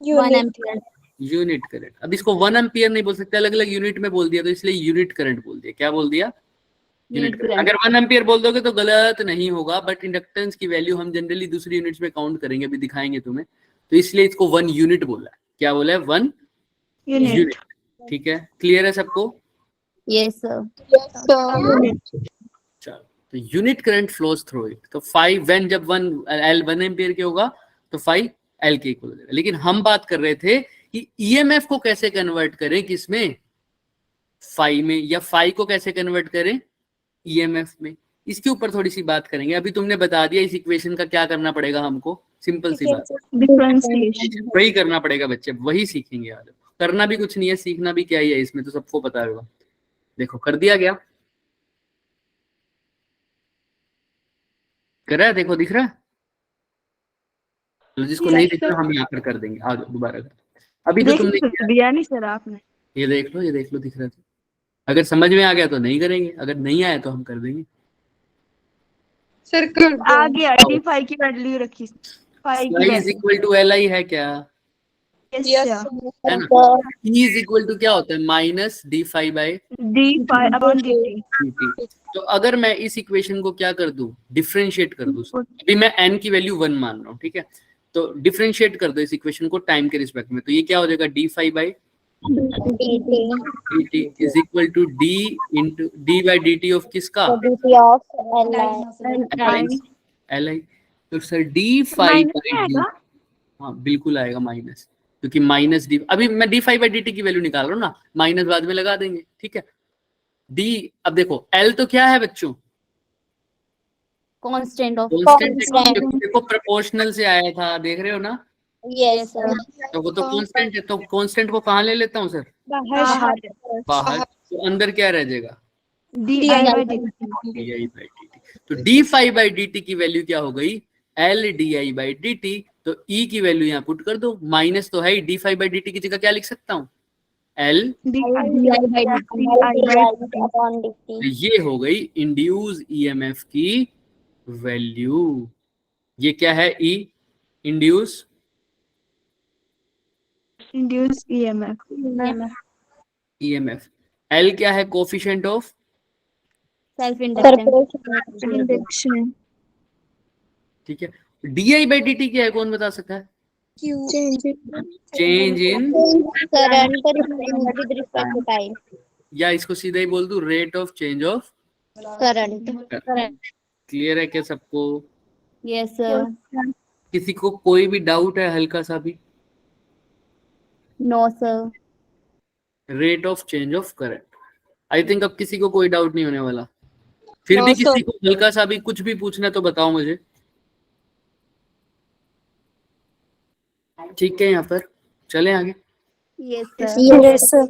1 ampere.
Unit current. अब इसको 1 एम्पियर नहीं बोल सकते, अलग अलग यूनिट में बोल दिया तो इसलिए यूनिट करंट बोल दिया। क्या बोल दिया? Unit current. अगर 1 एम्पियर बोल दोगे तो गलत नहीं होगा, बट इंडक्टेंस की वैल्यू हम जनरली दूसरी यूनिट्स में काउंट करेंगे, अभी दिखाएंगे तुम्हें, तो इसलिए इसको 1 यूनिट बोला है। क्या बोला है? 1 यूनिट। ठीक है, क्लियर है सबको?
Yes, sir.
चलो, तो unit current flows through it. तो 5 व्हेन जब 1 एम्पियर के होगा तो 5 L के इक्वल हो जाएगा। लेकिन हम बात कर रहे थे कि ईएमएफ को कैसे कन्वर्ट करें, किसमें? फाई में, या फाई को कैसे कन्वर्ट करें ईएमएफ में। इसके ऊपर थोड़ी सी बात करेंगे। अभी तुमने बता दिया इस इक्वेशन का क्या करना पड़ेगा हमको, सिंपल सी बात,
डिफरेंशिएशन।
वही करना पड़ेगा बच्चे, वही सीखेंगे आज। करना भी कुछ नहीं है, सीखना भी क्या ही है, इसमें तो सबको पता होगा। देखो कर दिया गया, करा है, देखो दिख रहा है। तो जिसको नहीं दिख रहा हम यहाँ पर कर देंगे, आ जाओ दोबारा कर। अभी जो तुमने
दिया नहीं सर आपने,
ये देख लो, ये देख लो, दिख रहा था। अगर समझ में आ गया तो नहीं करेंगे, अगर नहीं आया तो हम कर देंगे।
सर कर दो।
आ गया d5 की वैल्यू रखी, फाई की
y is equal to Li है क्या?
यस
है ना। E इज इक्वल टू क्या होता है? Minus d5 by
d5 upon dt।
dt। तो अगर मैं इस इक्वेशन को क्या कर दूं, डिफरेंशिएट कर दूं, अभी मैं n की वैल्यू 1 मान रहा हूँ, ठीक है, तो डिफरेंशिएट कर दो इस इक्वेशन को टाइम के रिस्पेक्ट में, तो ये क्या हो जाएगा? d5 by dt is equal to d into d by dt of किसका? Li। तो सर d5 बाई dt, हाँ बिल्कुल आएगा माइनस, क्योंकि माइनस डी, अभी मैं d5 बाई dt की वैल्यू निकाल रहा हूँ ना, माइनस बाद में लगा देंगे, ठीक है। d, अब देखो L तो क्या है बच्चों?
Constant of
constant. देखो प्रोपोर्शनल से आया था, देख रहे हो ना,
Yes, sir.
तो वो तो कांस्टेंट है, तो कांस्टेंट को कहाँ ले लेता हूँ सर? बाहर। तो अंदर क्या रह जाएगा?
di by dt।
di by dt। तो d5 बाई dt की वैल्यू क्या हो गई? L di by dt। तो e की वैल्यू यहाँ पुट कर दो, माइनस तो है ही, d5 बाई dt की जगह क्या लिख सकता हूँ? L। तो ये हो गई इंड्यूस ईएमएफ की वैल्यू। ये क्या है? E induce
induce EMF.
EMF. L क्या है? Coefficient of
self-inductance.
इंडक्शन।
ठीक है। di बाई dt क्या है, कौन बता सकता है? Change in,
Current with respect to time.
या इसको सीधा ही बोल दूं, rate of change of
Current.
Clear है क्या सबको?
Yes, sir.
किसी को कोई भी डाउट है हल्का सा भी?
No, sir.
Rate of change of current, I think अब किसी को कोई डाउट नहीं होने वाला। फिर भी किसी को हल्का सा भी कुछ भी पूछना है तो बताओ मुझे। ठीक है, यहाँ पर चलें आगे।
Yes, sir.
यस सर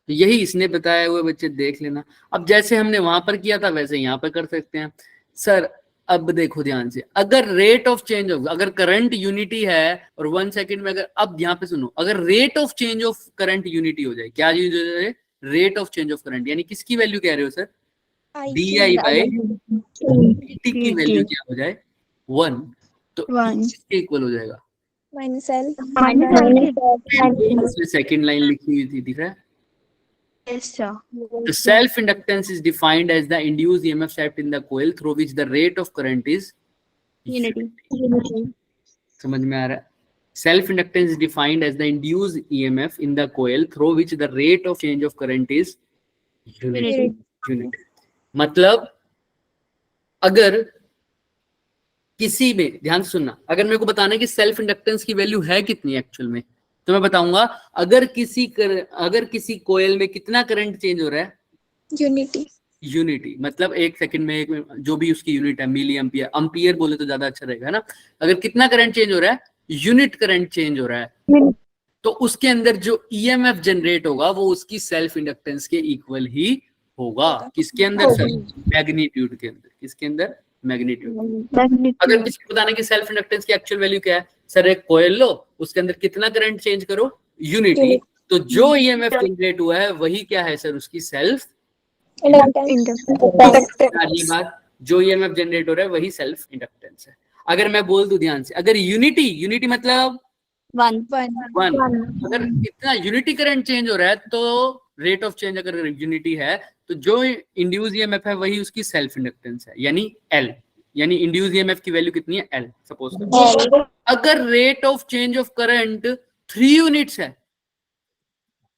तो यही इसने बताया हुए बच्चे देख लेना। अब जैसे हमने वहां पर किया था वैसे यहाँ पर कर सकते हैं। सर अब देखो ध्यान से, अगर रेट ऑफ चेंज ऑफ, अगर करंट यूनिटी है और 1 सेकंड में अगर, अब यहाँ पे सुनो, अगर rate of change of current unity हो जाए, क्या यूज हो जाए? Rate of change of current, यानी किसकी वैल्यू कह रहे हो सर? डी बाई dt की वैल्यू क्या हो जाए? 1। तो किसके इक्वल हो जाएगा?
माइनस एल
इसमें सेकंड लाइन लिखी हुई थी, दिख रहा है?
अच्छा।
The self-inductance is defined as the induced EMF set in the coil through which the rate of current is
Unity.
समझ में आ रहा है? Self-inductance is defined as the induced EMF in the coil through which the rate of change of current is unity. Unity. मतलब अगर किसी में, ध्यान से सुनना, अगर मेरे को बताना है कि सेल्फ इंडक्टेंस की वैल्यू है कितनी एक्चुअल में, तो मैं बताऊंगा अगर किसी कोयल में कितना करंट चेंज हो रहा है? यूनिटी। मतलब 1 सेकंड में, जो भी उसकी यूनिट है, मिली एम्पियर, एम्पियर बोले तो ज्यादा अच्छा रहेगा, है ना। अगर कितना करंट चेंज हो रहा है? यूनिट करंट चेंज हो रहा है, तो उसके अंदर जो ईएमएफ जनरेट होगा वो उसकी सेल्फ इंडक्टेंस के इक्वल ही होगा। किसके अंदर सर? मैग्नीट्यूड के अंदर। किसके अंदर? मैग्नीट्यूड। अगर किसी को बताना कि सेल्फ इंडक्टेंस की एक्चुअल वैल्यू क्या है, सर एक कोयल लो, उसके अंदर कितना करंट चेंज करो? यूनिटी। तो जो ईएमएफ जनरेट हुआ है वही क्या है सर? उसकी सेल्फ बात, जो ईएमएफ जनरेट हो रहा है वही सेल्फ इंडक्टेंस है। अगर मैं बोल दूं ध्यान से, अगर यूनिटी मतलब
1
1। अगर इतना यूनिटी करंट चेंज हो रहा है तो रेट ऑफ चेंज अगर यूनिटी है तो जो इंड्यूस ईएमएफ है वही उसकी सेल्फ इंडक्टेंस है, यानी एल, यानी इंड्यूस ईएमएफ की वैल्यू कितनी है, एल सपोज करो। अगर rate of change of current 3 units है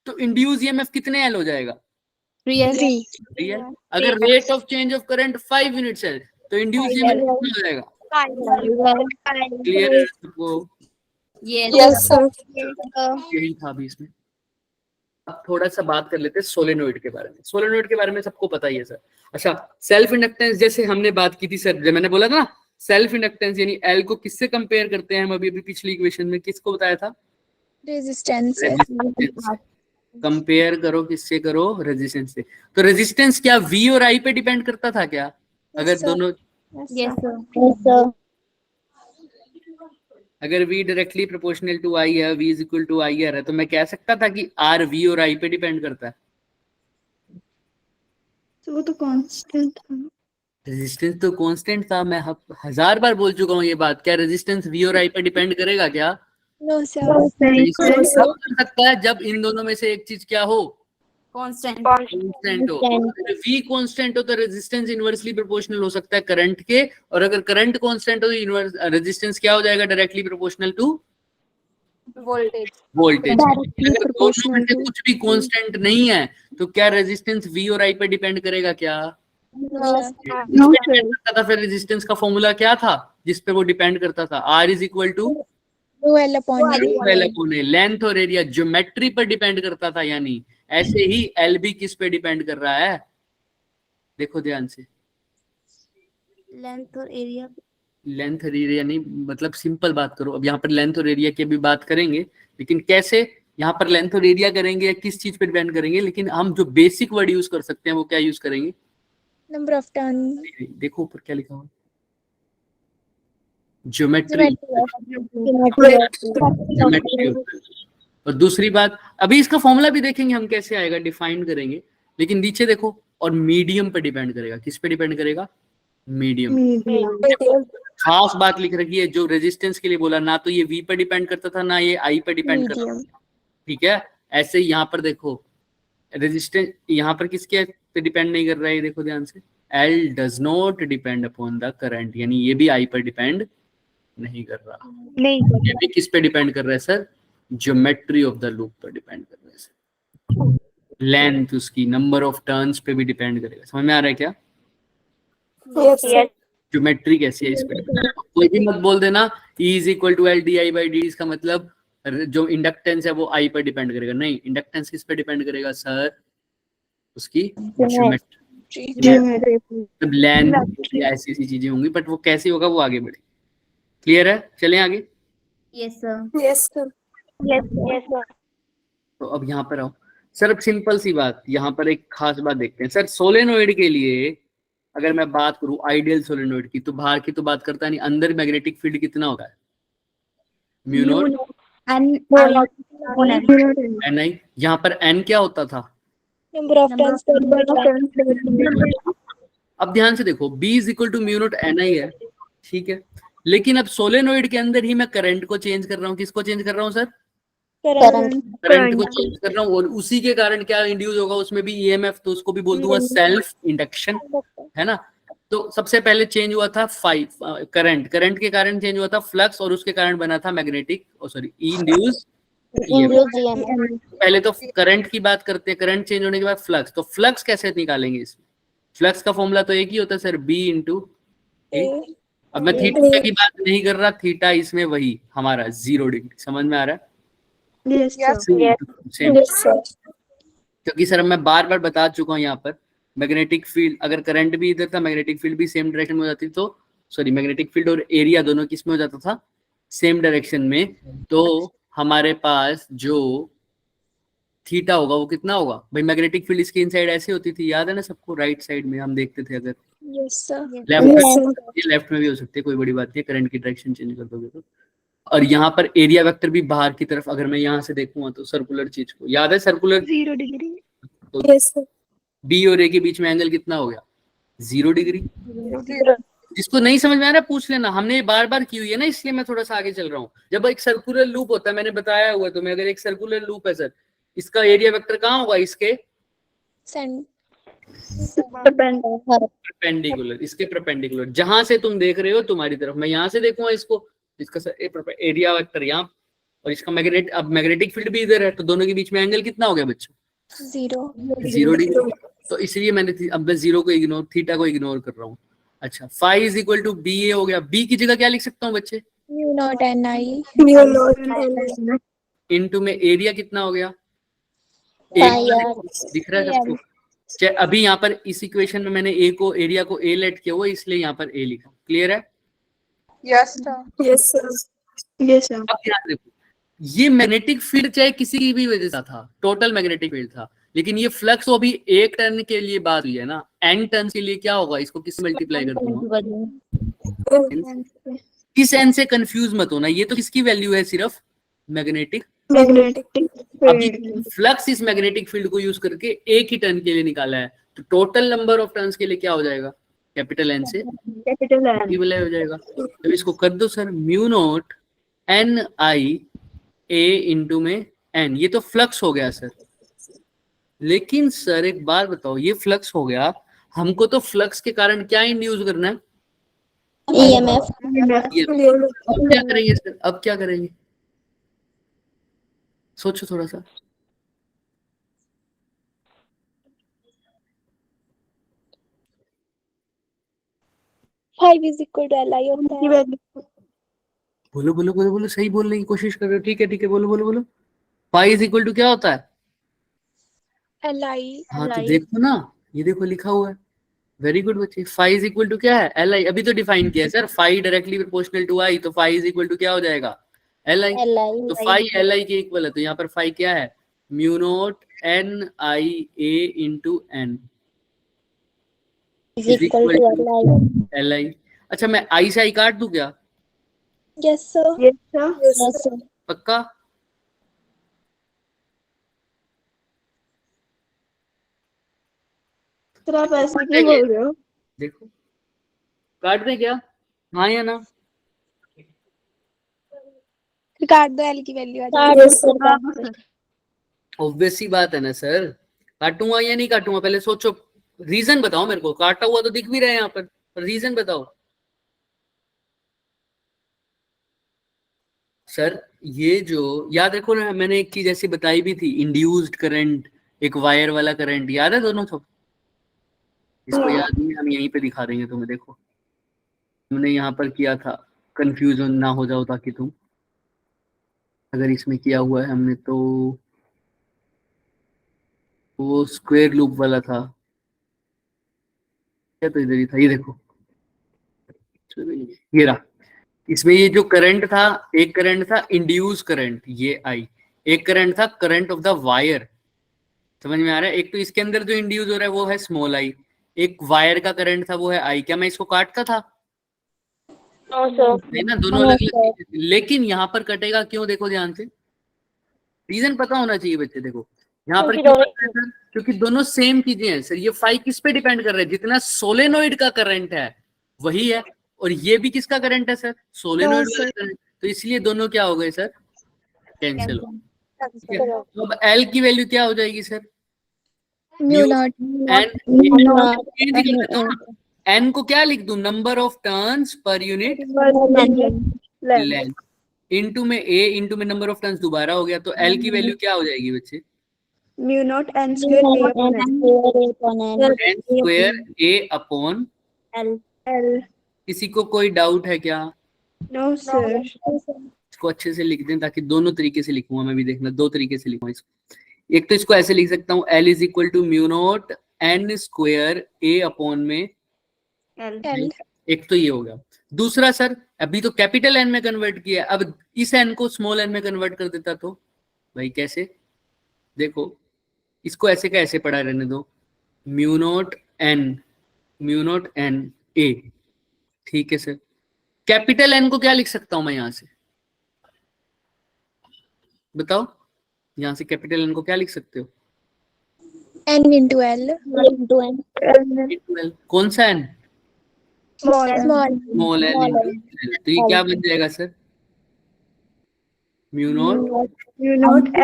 तो इंड्यूस ईएमएफ कितने एल हो जाएगा,
3
अगर rate of change of current 5 units है तो इंड्यूस ईएमएफ कितना हो जाएगा, क्लियर है सबको?
yes
sir.
यही था अभी इसमें। अब थोड़ा सा बात कर लेते हैं सोलेनोइड के बारे में। सोलेनोइड के बारे में सबको पता ही है सर। अच्छा, सेल्फ इंडक्टेंस जैसे हमने बात की थी सर, जब मैंने बोला था ना सेल्फ इंडक्टेंस यानी एल को किससे कंपेयर करते हैं हम, अभी पिछली इक्वेशन में किसको बताया था,
Resistance.
कंपेयर करो किससे, करो रेजिस्टेंस से। तो रेजिस्टेंस क्या वी और आई पे डिपेंड करता था क्या, अगर
sir.
दोनों,
yes sir
अगर V directly proportional to I है, V is equal to IR है, तो मैं कह सकता था कि R V और I पे डिपेंड करता है।
तो वो तो कांस्टेंट था।
रेजिस्टेंस तो कांस्टेंट था, मैं 1000 बार बोल चुका हूँ ये बात। क्या रेजिस्टेंस V और I पे डिपेंड करेगा क्या?
No, sir.
रेजिस्टेंस तब कर सकता है जब इन दोनों में से एक चीज क्या हो,
constant
कांस्टेंट हो। अगर V कांस्टेंट हो तो रेजिस्टेंस इनवर्सली प्रोपोर्शनल हो सकता है करंट के, और अगर करंट कांस्टेंट हो तो रेजिस्टेंस क्या हो जाएगा, directly proportional to
voltage
voltage.
Directly
अगर दोनों में
proportional
से
to-
कुछ भी कांस्टेंट नहीं है तो क्या रेजिस्टेंस V और I पे डिपेंड करेगा क्या?
no
डिपेंड करता था। फिर रेजिस्टेंस का फॉर्मूला क्या था जिस पे वो डिपेंड करता था, R is equal to
L upon A.
Length और एरिया, ज्योमेट्री पर डिपेंड करता था। यानी ऐसे ही L भी किस पे डिपेंड कर रहा है, देखो ध्यान से,
length और area
लेंथ और एरिया नहीं, मतलब सिंपल बात करो। अब यहाँ पर लेंथ और एरिया की भी बात करेंगे, लेकिन कैसे यहाँ पर लेंथ और एरिया करेंगे या किस चीज पे डिपेंड करेंगे, लेकिन हम जो बेसिक वर्ड यूज कर सकते हैं वो क्या यूज करेंगे,
Number of turns.
देखो ऊपर क्या लिखा हुआ, ज्योमेट्री। ज्योमेट्री। और दूसरी बात, अभी इसका फॉर्मूला भी देखेंगे हम कैसे आएगा, डिफाइन करेंगे, लेकिन नीचे देखो, और मीडियम पे डिपेंड करेगा। किस पे डिपेंड करेगा, मीडियम। खास बात लिख रखी है जो रेजिस्टेंस के लिए बोला, ना तो ये V पे डिपेंड करता था ना ये I पे डिपेंड करता था, ठीक है। ऐसे यहाँ पर देखो रेजिस्टेंस यहाँ पर किसके पे डिपेंड नहीं कर रहा है, देखो ध्यान से, L does not depend upon the current, यानी ये भी I पर डिपेंड नहीं कर रहा। ये भी किस पे डिपेंड कर रहा है sir, geometry of the loop पर डिपेंड कर रहा है सर। लेंथ उसकी, नंबर ऑफ टर्न्स पे भी डिपेंड करेगा। समझ में आ रहा है क्या,
Yes.
ज्योमेट्री कैसी है इस पे। कोई भी मत बोल देना E is equal to L di by dt, इसका मतलब जो इंडक्टेंस है वो I पर डिपेंड करेगा। नहीं, इंडक्टेंस किस पे डिपेंड करेगा सर, उसकी ज्योमेट्री, लेंथ, ऐसी ऐसी चीजें होंगी, बट वो कैसी होगा वो आगे बढ़े। क्लियर है, चलें आगे।
yes sir
Yes, sir.
तो अब यहाँ पर आओ सर, अब सिंपल सी बात, यहाँ पर एक खास बात देखते हैं सर। सोलेनोइड के लिए अगर मैं बात करूं आइडियल सोलेनोइड की, तो बाहर की तो बात करता नहीं, अंदर मैग्नेटिक फील्ड कितना होता है, म्यू नॉट एन आई। यहाँ पर एन क्या होता था,
Number of turns per button.
अब ध्यान से देखो, B is equal to mu not N I है, ठीक है। लेकिन अब सोलेनोइड के अंदर ही मैं करंट को चेंज कर रहा हूँ। किसको चेंज कर रहा हूँ सर, करंट को चेंज कर रहा हूँ, और उसी के कारण क्या इंड्यूस होगा, उसमें भी ईएमएफ, तो उसको भी बोल दूंगा सेल्फ इंडक्शन, है ना। तो सबसे पहले चेंज हुआ था करंट के कारण चेंज हुआ था फ्लक्स, और उसके कारण बना था मैग्नेटिक इंड्यूस। पहले तो करंट की बात करते हैं, करंट चेंज होने के बाद फ्लक्स। तो फ्लक्स कैसे निकालेंगे इसमें, फ्लक्स का फॉर्मूला तो एक ही होता है सर, B इंटू ए। अब मैं थीटा की बात नहीं कर रहा, थीटा इसमें वही हमारा 0 डिग्री, समझ में आ रहा है, क्योंकि सर मैं बार बार बता चुका हूँ यहाँ पर मैग्नेटिक फील्ड, अगर करंट भी इधर था मैग्नेटिक फील्ड भी सेम डायरेक्शन में हो जाती, तो सॉरी मैग्नेटिक फील्ड और एरिया दोनों किस में हो जाता था, सेम डायरेक्शन में। तो हमारे पास जो थीटा होगा वो कितना होगा भाई, मैग्नेटिक फील्ड इसकी इनसाइड ऐसी होती थी, याद है ना सबको, राइट साइड में हम देखते थे, अगर
Yes, sir.
लेफ्ट में भी हो सकती है, कोई बड़ी बात नहीं है, करंट की डायरेक्शन चेंज कर दोगे तो। और यहाँ पर एरिया वेक्टर भी बाहर की तरफ, अगर मैं यहाँ से देखूंगा तो सर्कुलर चीज को, याद है circular,
0 degree.
Yes, sir.
B और ए के बीच में एंगल कितना हो गया, 0 डिग्री, जिसको नहीं समझ में आ रहा है पूछ लेना, हमने ये बार बार की हुई है ना, इसलिए मैं थोड़ा सा आगे चल रहा हूँ। जब एक सर्कुलर लूप होता है, मैंने बताया हुआ तुम्हें, अगर एक सर्कुलर लूप है सर, इसका एरिया वेक्टर कहाँ होगा, इसके परपेंडिकुलर, इसके परपेंडिकुलर, जहां से तुम देख रहे हो तुम्हारी तरफ, मैं यहाँ से देखूंगा इसको, इसका एरिया वेक्टर यहाँ, और इसका मैग्नेट, अब मैग्नेटिक फील्ड भी इधर है, तो दोनों के बीच में एंगल कितना हो गया बच्चों, 0 डिग्री। तो इसलिए मैंने अब मैं 0 को इग्नोर, थीटा को इग्नोर कर रहा हूँ। अच्छा, phi is equal to B A हो गया, बी की जगह क्या लिख सकता हूँ बच्चे, इनटू में एरिया कितना हो गया, दिख रहा है सबको। अभी यहाँ पर इस इक्वेशन में मैंने ए को, एरिया को ए लेट किया हुआ, इसलिए यहाँ पर ए लिखा, क्लियर है?
Yes sir.
अब ध्यान देखो, ये मैग्नेटिक फील्ड चाहे किसी की भी वजह से था, टोटल मैग्नेटिक फील्ड था, लेकिन ये फ्लक्स अभी एक टर्न के लिए बात हुई है ना, एन टर्न के लिए क्या होगा, इसको किससे मल्टीप्लाई कर दूंगा, किस एन से कंफ्यूज मत होना, ये तो किसकी वैल्यू है, सिर्फ मैग्नेटिक। अभी फ्लक्स इस मैग्नेटिक फील्ड को यूज करके एक ही टर्न के लिए निकाला है, तो टोटल नंबर ऑफ टर्न्स के लिए क्या हो जाएगा, कैपिटल एन से मल्टीप्लाई हो जाएगा। तो इसको कर दो sir, mu not N I A into में एन, ये तो फ्लक्स हो गया सर। लेकिन सर एक बात बताओ, ये फ्लक्स हो गया, हमको तो फ्लक्स के कारण क्या इंड्यूस करना है,
EMF।
अब क्या करेंगे सर, अब क्या करेंगे, सोचो थोड़ा सा।
Five is equal to L I होता है।
बोलो बोलो बोलो बोलो, सही बोलने की कोशिश कर रहे हो, ठीक है ठीक है, बोलो बोलो बोलो। पाई इज इक्वल टू क्या होता है,
एल आई।
हाँ तो देखो ना, ये देखो लिखा हुआ है, वेरी गुड बच्चे। फाई इज इक्वल टू क्या है, एल आई, अभी तो डिफाइन किया है sir, phi directly proportional to I, तो फाई इज इक्वल टू क्या हो जाएगा, एल आई। तो फाई एल आई के इक्वल है, तो यहाँ पर फाई क्या है, mu not N I A into N is equal to L I. अच्छा, मैं आई से आई काट दूं क्या,
यस सर।
पक्का?
सर आप ऐसे क्यों बोल रहे हो?
देखो, काट दें क्या, हाँ या ना?
काट दो, एल की वैल्यू आ जाएगी।
ऑब्वियस सी बात है ना सर, काटूंगा या नहीं काटूंगा, पहले सोचो, रीजन बताओ मेरे को, काटा हुआ तो दिख भी रहा है यहाँ पर रीजन बताओ सर। ये जो याद रखो ना, मैंने एक चीज ऐसी बताई भी थी, इंड्यूस्ड करंट, एक वायर वाला करंट, याद है दोनों सब? इसको याद नहीं, हम यहीं पे दिखा देंगे तुम्हें, देखो हमने यहाँ पर किया था, कंफ्यूजन ना हो जाओ ताकि तुम, अगर इसमें किया हुआ है हमने तो वो स्क्वायर लूप वाला था क्या, तो इधर ही था, ये देखो ये रहा, इसमें ये जो करंट था, एक करंट था इंड्यूस करंट, ये आई, एक करंट था करंट ऑफ द वायर, समझ में आ रहा है? एक तो इसके अंदर जो इंड्यूस हो रहा है वो है स्मॉल आई, एक वायर का करंट था वो है आई। क्या मैं इसको काटता था? नहीं ना, दोनों अलग अलग, लेकिन यहाँ पर कटेगा क्यों, देखो ध्यान से, रीजन पता होना चाहिए बच्चे। देखो यहाँ पर क्यों कट रहा है सर, क्योंकि दोनों सेम चीजें हैं सर। ये फाई किस पे डिपेंड कर रहा है, जितना सोलेनोइड का करंट है वही है, और ये भी किसका करंट है सर, सोलेनोइड वाला करंट, तो इसलिए दोनों क्या हो गए सर, कैंसिल हो। तो अब एल की वैल्यू क्या हो जाएगी सर,
म्यू नॉट
एन को क्या लिख दूं, number of turns per unit length, into में ए, इनटू में नंबर ऑफ टर्न्स दोबारा हो गया, तो एल की वैल्यू क्या हो जाएगी बच्चे,
mu not N square
A upon
L.
किसी को कोई डाउट है क्या?
No sir.
इसको अच्छे से लिख दें, ताकि दोनों तरीके से लिखूंगा मैं भी, देखना दो तरीके से लिखूंगा इसको। एक तो इसको ऐसे लिख सकता हूँ, L is equal to mu not N square A upon में
एल।
एक तो ये हो गया। दूसरा सर, अभी तो कैपिटल एन में कन्वर्ट किया, अब इस एन को स्मॉल एन में कन्वर्ट कर देता तो भाई कैसे, देखो इसको ऐसे का ऐसे पढ़ा रहने दो, म्यू नॉट एन ए, ठीक है सर। कैपिटल एन को क्या लिख सकता हूं मैं यहां से, बताओ, यहां से कैपिटल एन को क्या लिख सकते हो,
एन इंटू एल।
कौन सा N, small L into L, तो ये क्या बन जाएगा sir? Mu naught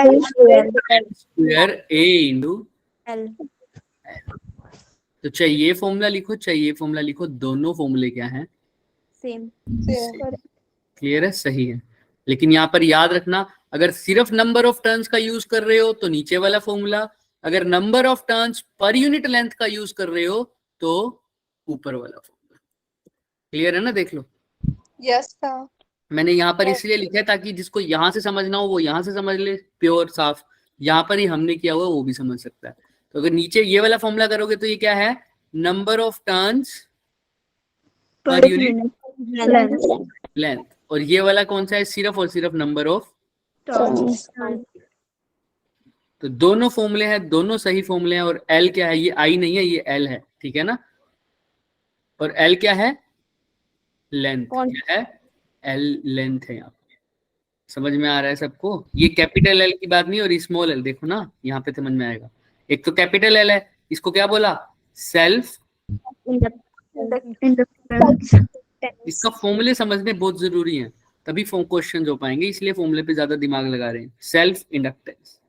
L square.
Square A into
L.
तो चाहे ये फॉर्मूला लिखो चाहे ये फॉर्मूला लिखो, दोनों फॉर्मूले क्या हैं?
Same.
क्लियर है, सही है। लेकिन यहाँ पर याद रखना, अगर सिर्फ नंबर ऑफ टर्न्स का यूज कर रहे हो तो नीचे वाला फॉर्मूला, अगर number of turns per unit length का यूज कर रहे हो तो ऊपर वाला फॉर्मूला। क्लियर है ना? देख लो,
Yes, sir.
मैंने यहाँ पर इसलिए लिखा है ताकि जिसको यहाँ से समझना हो वो यहाँ से समझ ले, प्योर साफ। यहाँ पर ही हमने किया हुआ वो भी समझ सकता है। तो अगर नीचे ये वाला फॉर्मूला करोगे तो ये क्या है? Number of turns per unit length. और ये वाला कौन सा है? सिर्फ और सिर्फ नंबर ऑफ। तो दोनों फॉर्मूले हैं, दोनों सही फॉर्मूले हैं। और एल क्या है? ये आई नहीं है, ये एल है, ठीक है ना? और एल क्या है? लेंथ। क्या है? एल लेंथ है। यहाँ पे समझ में आ रहा है सबको? ये कैपिटल एल की बात नहीं और स्मॉल एल, देखो ना यहाँ पे समझ में आएगा। एक तो कैपिटल एल है, इसको क्या बोला? सेल्फ। इसका फॉर्मूले समझने बहुत जरूरी है, तभी क्वेश्चन हो पाएंगे, इसलिए फॉर्मूले पे ज्यादा दिमाग लगा रहे हैं। Self inductance.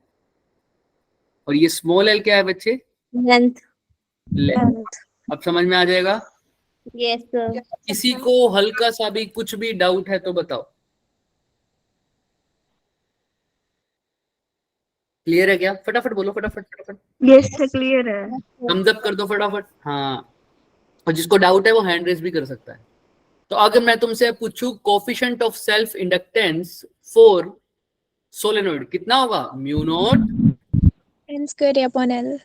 और ये स्मॉल एल क्या है बच्चे?
Length.
लेंथ। अब समझ में आ जाएगा?
Yes, sir.
किसी को हल्का सा भी कुछ भी डाउट है तो बताओ। क्लियर है क्या? फटाफट बोलो, फटाफट फटाफट।
यस सर क्लियर है।
थम्स अप कर दो फटाफट। हाँ, और जिसको डाउट है वो हैंड रेज भी कर सकता है। तो अगर मैं तुमसे पूछूं coefficient of self inductance for solenoid कितना होगा? Mu not
N square upon L.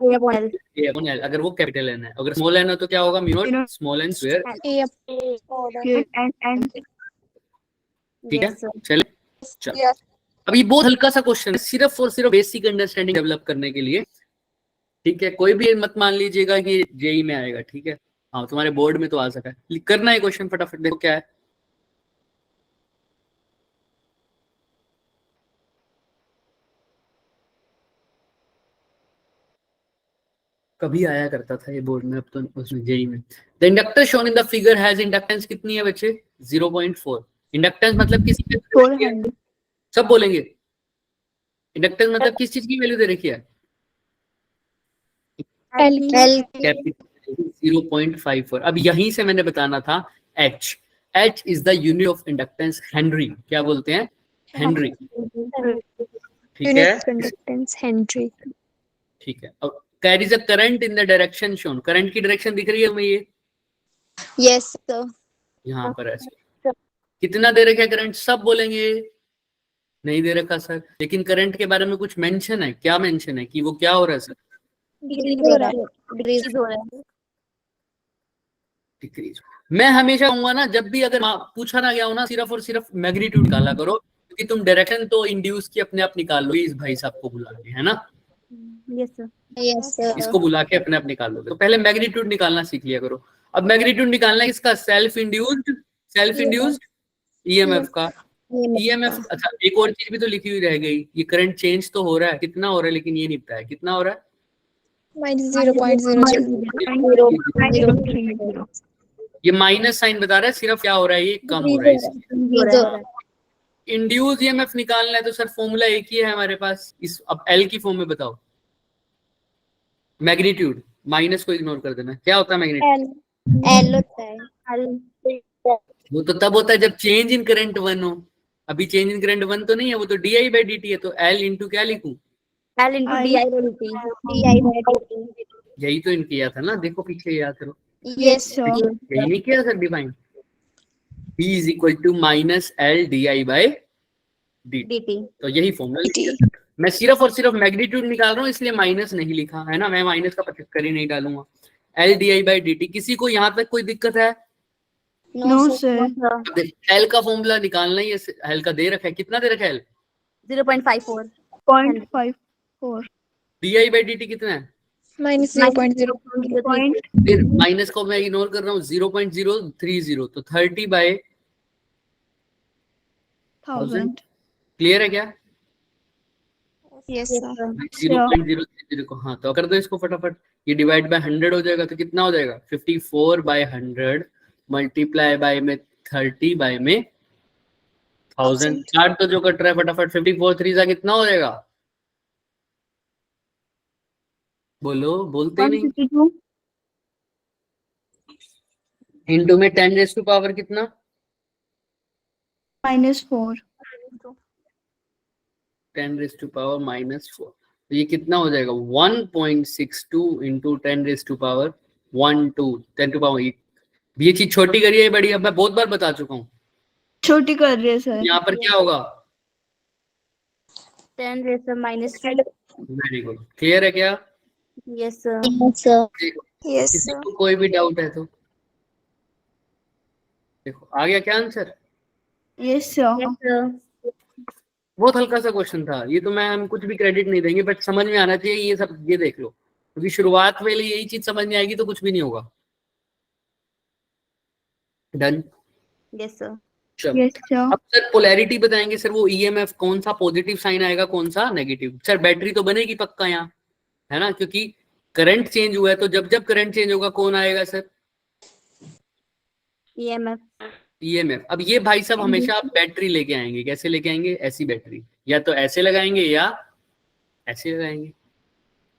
A upon L, अगर वो कैपिटल एन है। अगर स्मॉल एन है तो क्या होगा? Mu not small N square.
A upon.
ठीक है,
Yes, sir.
चलो।
Yes.
अब ये बहुत हल्का सा क्वेश्चन है, सिर्फ और सिर्फ बेसिक अंडरस्टैंडिंग डेवलप करने के लिए। ठीक है, कोई भी मत मान लीजिएगा कि जेई में आएगा। ठीक है, हाँ तुम्हारे बोर्ड में तो आ सका है। करना है क्वेश्चन फटाफट, देखो क्या है। कभी आया करता था ये बोर्ड में, अब तो उसमें जेई में। The inductor shown in the figure has inductance कितनी है बच्चे? 0.4। इंडक्टेंस मतलब किसी के सब बोलेंगे। इंडक्टेंस मतलब किस चीज की वैल्यू दे रखी है?
L.
0.54। अब यहीं से मैंने बताना था H is the unit of inductance, Henry. क्या बोलते हैं? हेनरी। ठीक है,
Conductance Henry.
ठीक है। अब carries a current in the direction shown, current की डायरेक्शन दिख रही है हमें? ये
Yes, sir.
यहाँ पर ऐसे कितना दे रखा है करंट? सब बोलेंगे नहीं दे रखा सर, लेकिन करंट के बारे में कुछ मेंशन है। क्या मेंशन है कि वो क्या हो रहा है सर?
Decrease हो रहा है.
डिक्रीज। मैं हमेशा कहूंगा ना, जब भी अगर पूछा ना गया हो ना, सिर्फ और सिर्फ मैग्नीट्यूड निकाला करो, क्योंकि तुम डायरेक्शन तो इंड्यूस की अपने आप निकाल लो। इस भाई साहब को बुला के, है ना?
Yes, sir. Yes, sir.
इसको बुला के अपने आप निकाल लोगे। तो पहले मैग्नीट्यूड निकालना सीख लिया करो। अब मैग्नीट्यूड निकालना है इसका सेल्फ इंड्यूस्ड ईएमएफ का। ईएमएफ, अच्छा एक और चीज भी तो लिखी हुई रह गई, ये करंट चेंज तो हो रहा है, कितना हो रहा है, लेकिन ये नहीं पता है कितना हो रहा है।
Minus 0.0.
ये माइनस साइन बता रहा है, सिर्फ क्या हो रहा है? ये कम हो रहा है इसलिए। इंड्यूस ईएमएफ निकालना है तो सर फॉर्मूला एक ही है हमारे पास। इस अब एल की फॉर्म में बताओ। मैग्नीट्यूड, माइनस को इग्नोर कर देना। क्या होता है मैग्नीट्यूड?
L होता है.
वो तो तब होता है जब चेंज इन करंट 1 हो। अभी चेंज इन करंट 1 तो नहीं है, वो तो D I by D T है। तो एल इंटू क्या लिखूं?
L into di by dt. Di by dt.
यही तो इन किया था ना, देखो पीछे याद करो।
Yes, sir.
यही नहीं किया sir define? B is equal to minus L D I by D T.
dt.
तो यही फॉर्मूला। मैं सिर्फ और सिर्फ मैग्नीट्यूड निकाल रहा हूँ, इसलिए माइनस नहीं लिखा है ना। मैं माइनस का 75 ही नहीं डालूंगा। L D I by D T. किसी को यहाँ तक कोई दिक्कत है?
No, sir.
एल का फॉर्मूला निकालना ही है। एल का दे रखा है, कितना दे रखा है? L
0.54.
0.54.
D I by D T कितना है?
Minus 0.0.
फिर माइनस को मैं इग्नोर कर रहा हूँ, 0.030। तो 30 बाय 1000। क्लियर है क्या?
Yes, sir.
0.030 को, हाँ तो कर दो इसको फटाफट। ये डिवाइड बाय 100 हो जाएगा तो कितना हो जाएगा 54/100 मल्टीप्लाई बाय में 30 बाय में 1000। चार्ट तो जो कट रहा है फटाफट, 54 3 सा कितना हो जाएगा, बोलो, बोलते ही नहीं।
152
इनटू में 10 रेज़ टू पावर कितना,
-4
10 रेज़ टू पावर -4, तो ये कितना हो जाएगा 1.62 into 10 raise to power 12 10 to power. ये चीज छोटी करिए, ये बड़ी, अब मैं बहुत बार बता चुका हूँ।
छोटी कर रही है सर।
यहाँ पर क्या होगा
10 raised to -3.
Very good, clear है क्या?
Yes, sir.
Yes, sir.
देखो,
Yes,
किसी
sir.
को कोई भी डाउट है तो देखो आ गया क्या answer.
Yes sir.
Yes, sir.
बहुत हल्का सा क्वेश्चन था ये, तो मैं हम कुछ भी क्रेडिट नहीं देंगे, बट समझ में आना चाहिए ये सब। ये देख लो, क्योंकि शुरुआत में यही चीज समझ में आएगी तो कुछ भी नहीं होगा। डन।
Yes, sir.
चलो
यस सर।
अब सर पोलैरिटी बताएंगे सर, वो ईएमएफ कौन सा पॉजिटिव साइन आएगा कौन सा नेगेटिव। सर बैटरी तो बनेगी पक्का यहाँ, है ना, क्योंकि करंट चेंज हुआ है, तो जब जब करंट चेंज होगा कौन आएगा सर,
EMF.
ईएमएफ। अब ये भाई साहब हमेशा आप बैटरी लेके आएंगे, कैसे लेके आएंगे, ऐसी बैटरी, या तो ऐसे लगाएंगे या ऐसे लगाएंगे।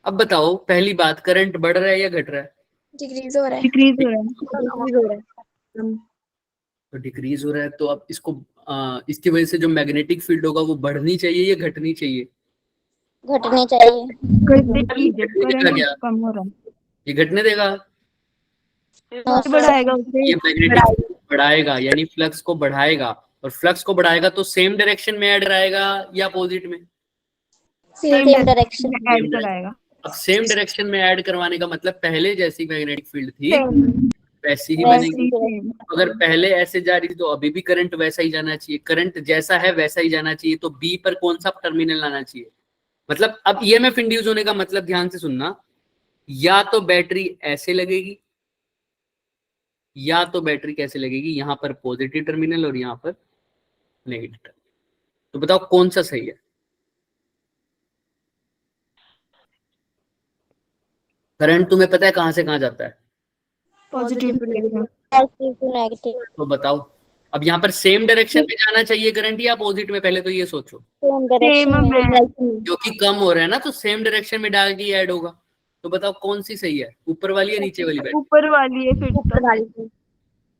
अब बताओ पहली बात, करंट बढ़ रहा है या घट रहा है?
Decrease हो रहा है.
डिक्रीज हो रहा है।
Decrease हो रहा है.
तो डिक्रीज हो रहा है, तो अब इसको इसकी वजह से जो मैग्नेटिक फील्ड होगा वो बढ़नी चाहिए या घटनी चाहिए?
घटने चाहिए.
करंट कम हो रहा है।
ये घटने देगा,
No, sir.
बढ़ाएगा उसे।
ये मैग्नेटिक बढ़ाएगा, यानी फ्लक्स को बढ़ाएगा, और फ्लक्स को बढ़ाएगा तो सेम डायरेक्शन में ऐड कराएगा या अपोजिट में?
Same direction.
ऐड कराएगा।
अब सेम डायरेक्शन में ऐड करवाने का मतलब पहले जैसी मैग्नेटिक फील्ड थी वैसी ही
वैसी
बनेगी। अगर पहले ऐसे जा रही थी तो अभी भी करंट वैसा ही जाना चाहिए, करंट जैसा है वैसा ही जाना चाहिए। तो बी पर कौन सा टर्मिनल आना चाहिए, मतलब अब ईएमएफ इंड्यूस होने का मतलब, ध्यान से सुनना, या तो बैटरी ऐसे लगेगी या तो बैटरी कैसे लगेगी, यहाँ पर पॉजिटिव टर्मिनल और यहाँ पर नेगेटिव टर्मिनल। तो बताओ कौन सा सही है? करंट तुम्हें पता है कहां से कहां जाता है?
Positive to negative.
Positive to negative.
तो बताओ अब यहाँ पर सेम डायरेक्शन में जाना चाहिए करंट या अपोजिट में, पहले तो ये सोचो।
Same direction.
सेम
क्योंकि कम हो रहा है ना, तो सेम डायरेक्शन में डाल के ऐड होगा। तो बताओ कौन सी सही है, ऊपर वाली या नीचे वाली? बैटरी
ऊपर वाली है फिर तो।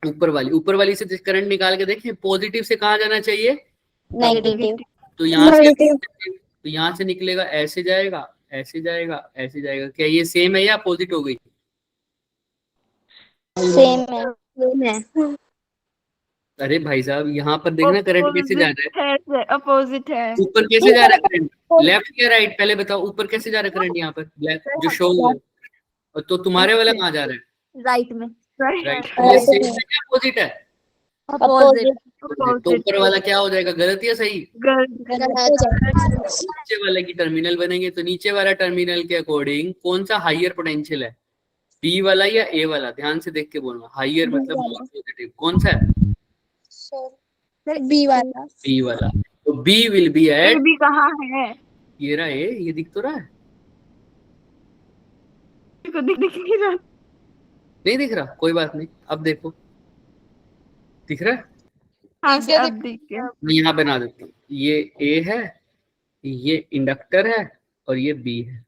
ऊपर वाली। ऊपर वाली से करंट निकाल के देखें, पॉजिटिव से कहाँ जाना चाहिए?
Negative.
तो यहाँ से
Negative.
तो यहाँ से निकलेगा, ऐसे जाएगा, ऐसे जाएगा, ऐसे जाएगा। क्या ये सेम है या अपोजिट हो गई?
Same है.
Same है.
अरे भाई साहब यहाँ पर देखना करंट कैसे जा रहा है,
अपोजिट है।
ऊपर कैसे जा रहा है करंट, लेफ्ट या राइट? पहले बताओ ऊपर कैसे जा रहा है करंट, यहाँ पर ब्लैक जो शो हुआ है, तो तुम्हारे वाला कहाँ जा रहा है?
Right में.
राइट।
Right.
ये सेम है या अपोजिट है?
Opposite.
तो ऊपर वाला क्या हो जाएगा, गलत या सही? नीचे वाले की टर्मिनल बनेंगे, तो नीचे वाला टर्मिनल के अकॉर्डिंग कौन सा हाईयर पोटेंशियल है, बी वाला या ए वाला? ध्यान से देख के बोलना, हाईयर मतलब मोर पॉजिटिव, कौन सा है?
B वाला.
बी वाला। तो बी विल बी एट,
भी कहाँ है?
ये रहा ए, ये दिख तो रहा है,
को दिख नहीं रहा।
नहीं दिख रहा, कोई बात नहीं, अब देखो दिख रहा है।
हाँ से अब दिख गया।
मैं यहाँ बना देता हूँ, ये ए है, ये इंडक्टर है और ये बी है।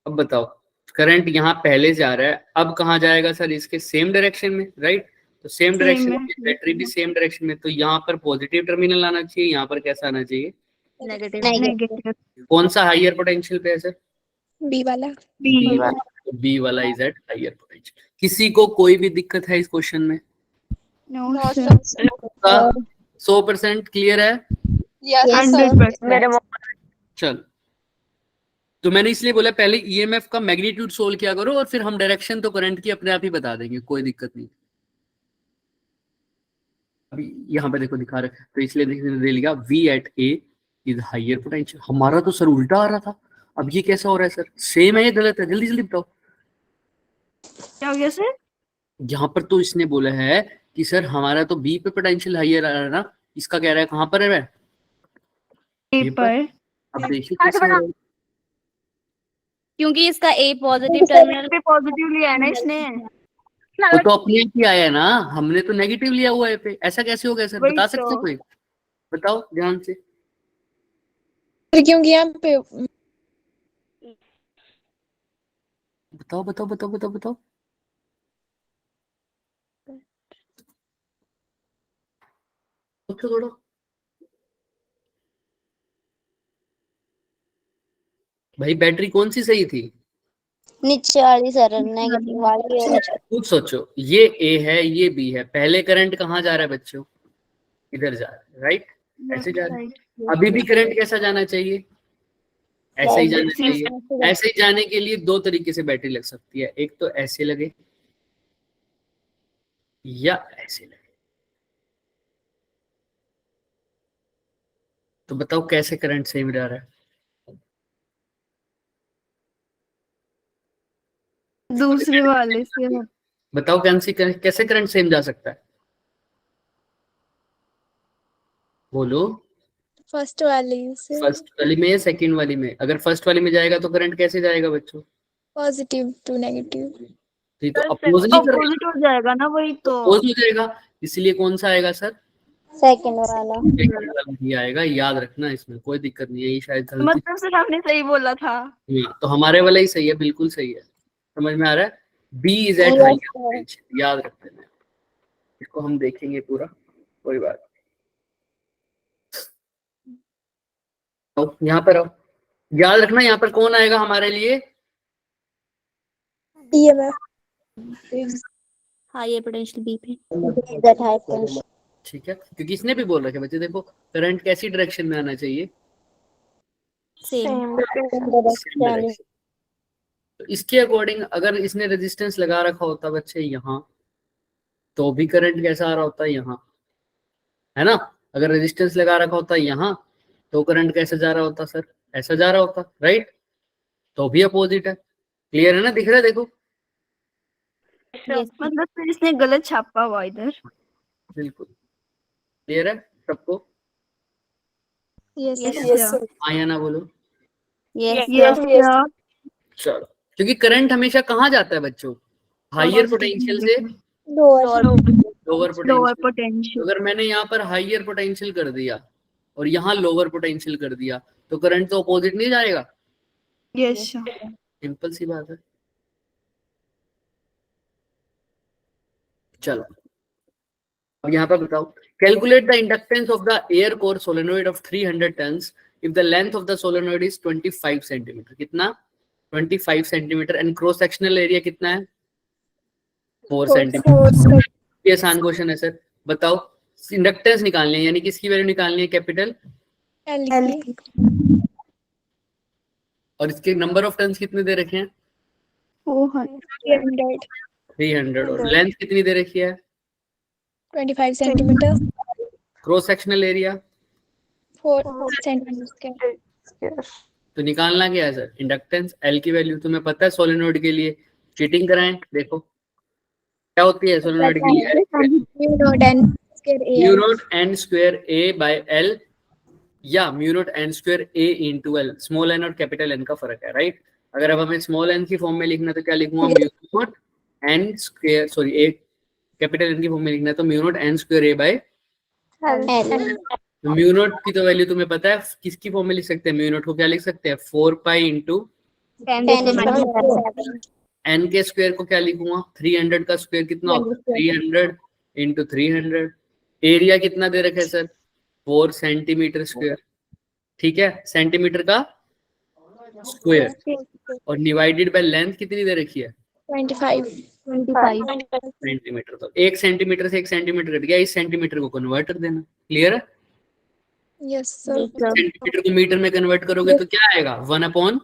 अब बताओ करंट यहाँ पहले जा रहा है, अब कहाँ जाएगा सर? इसके सेम डायरेक्शन में, राइट? तो सेम डायरेक्शन में, बैटरी भी सेम डायरेक्शन में, तो यहाँ पर पॉजिटिव टर्मिनल आना चाहिए, यहाँ पर कैसा आना चाहिए?
Negative.
नेगेटिव।
कौन सा हाईयर पोटेंशियल पे है सर?
B वाला.
बी
बी वाला इज एट हाईयर पोटेंशियल। किसी को कोई भी दिक्कत है इस क्वेश्चन में?
No sir.
100% क्लियर है?
Yes, sir.
100%।
चल, तो मैंने इसलिए बोला पहले ईएमएफ का मैग्नीट्यूड सोल्व किया करो, और फिर हम डायरेक्शन तो करंट की अपने आप ही बता देंगे, कोई दिक्कत नहीं। अभी यहाँ पे देखो दिखा रखा है, तो इसलिए दे लिया V at A is higher potential. हमारा तो सर उल्टा आ रहा था, अब ये कैसा हो रहा है सर? सेम है या गलत है? जल्दी जल्दी बताओ।
क्या हो गया सर?
यहाँ पर तो इसने बोला है कि सर हमारा तो बी पे पोटेंशियल हाईयर आ रहा है ना, इसका कह रहा है कहाँ पर है?
ए पर।
अब देखिए कैसे हो रहा है।
क्योंकि इसका ए पॉजिटिव टर्मिनल
पे पॉजिटिव लिया है ना इसने।
वो तो अपने आप ही आया है ना, हमने तो नेगेटिव लिया हुआ है पे, ऐसा कैसे हो गया सर?
वही
बता
तो।
सकते हो कोई? बताओ ध्यान से।
क्योंकि यहाँ पे
बताओ बताओ बताओ बताओ बताओ। सोचो थोड़ा। भाई बैटरी कौन सी सही थी?
नीचे वाली सर, नेगेटिव वाली है।
खुद सोचो, ये ए है ये बी है, पहले करंट कहाँ जा रहा है बच्चों? इधर जा रहा है, राइट? ऐसे जा रहा है। अभी भी करंट कैसा जाना चाहिए? ऐसे ही जाना चाहिए। ऐसे ही जाने के लिए दो तरीके से बैटरी लग सकती है, एक तो ऐसे लगे या ऐसे लगे। तो बताओ कैसे करंट सही जा रहा है?
दूसरे वाले से।
बताओ कैसे करंट सेम जा सकता है? बोलो।
फर्स्ट वाली से
फर्स्ट वाली में या सेकंड वाली में? अगर फर्स्ट वाली में जाएगा तो करंट कैसे जाएगा बच्चों?
Positive to negative.
तो ये तो अपोज नहीं कर
अपोजिट हो जाएगा ना, वही तो।
अपोज हो जाएगा, इसलिए कौन सा आएगा सर?
सेकंड वाला।
सेकंड वाला ही आएगा, याद रखना, इसमें कोई दिक्कत नहीं है, ये शायद गलती।
मतलब सर हमने सही बोला था।
तो हमारे वाला ही सही है, बिल्कुल सही है। समझ में आ रहा है? B is at higher potential, याद रखते हैं, इसको हम देखेंगे पूरा, कोई बात। तो यहाँ पर आओ, याद रखना यहाँ पर कौन आएगा हमारे लिए?
EMF
हायर पोटेंशियल बी पे, दैट हाई पोटेंशियल।
ठीक है, क्योंकि इसने भी बोल रखा है बच्चे, देखो करंट कैसी डायरेक्शन में आना चाहिए?
Same
direction. तो इसके अकॉर्डिंग अगर इसने रेजिस्टेंस लगा रखा होता बच्चे यहाँ, तो भी करंट कैसा आ रहा होता है यहाँ, है ना? अगर रेजिस्टेंस लगा रखा होता यहाँ, तो करंट कैसे जा रहा होता सर? ऐसा जा रहा होता, राइट? तो भी अपोजिट है। क्लियर है ना? दिख रहा है? देखो
मतलब फिर इसने गलत छापा हुआ इधर।
बिल्कुल क्लियर है सबको?
यस
हाँ या ना बोलो।
यस
चलो, क्योंकि करंट हमेशा कहाँ जाता है बच्चों? हाइयर पोटेंशियल से
lower
lower
lower
potential.
Potential.
अगर मैंने यहाँ पर हाइयर पोटेंशियल कर दिया और यहाँ लोअर पोटेंशियल कर दिया, तो करंट तो अपोजिट नहीं जाएगा?
यस
सिंपल सी बात है। चलो अब यहाँ पर बताओ, calculate the inductance of the air core solenoid of 300 turns if the length of the solenoid is 25 centimetre. कितना? 25 centimetre. And cross sectional area कितना है? 4 सेंटीमीटर। ये आसान क्वेश्चन है सर। बताओ, इंडक्टेंस निकालनी है, यानी किसकी वैल्यू निकालनी है? कैपिटल
L
और इसके नंबर ऑफ टर्न्स कितने दे रखे हैं? 300। और लेंथ कितनी दे रखी है?
25 centimetre.
Cross sectional area
4 centimetre.
तो निकालना क्या है सर? इंडक्टेंस। एल की वैल्यू तुम्हें पता है सोलेनोइड के लिए? चीटिंग कराएं, देखो क्या होती है सोलेनोइड के लिए? Mu not N square A by L या mu not N square A into L. Small N और कैपिटल एन का फर्क है, राइट? अगर अब हमें स्मॉल एन की फॉर्म में लिखना तो क्या लिखूंगा? Mu not N square, sorry A capital N की फॉर्म में लिखना है तो mu not N square A by
L.
Mu not की तो वैल्यू तुम्हें पता है, किसकी फॉर्म में लिख सकते हैं? म्यू नॉट को क्या लिख सकते हैं? 4 पाई इंटू
10
एन के स्क्वायर को क्या लिखूंगा? 300 का स्क्वायर कितना होता है? 300 इंटू 300। एरिया कितना दे रखा है सर? 4 सेंटीमीटर स्क्वायर, ठीक है? सेंटीमीटर का स्क्वायर। और डिवाइडेड बाय लेंथ कितनी दे रखी है?
25
सेंटीमीटर। तो 1 सेंटीमीटर से 1 सेंटीमीटर कट गया, इस सेंटीमीटर को कन्वर्ट कर देना। क्लियर है?
Yes sir.
सेंटीमीटर को मीटर में कन्वर्ट करोगे तो क्या आएगा? 1 अपॉन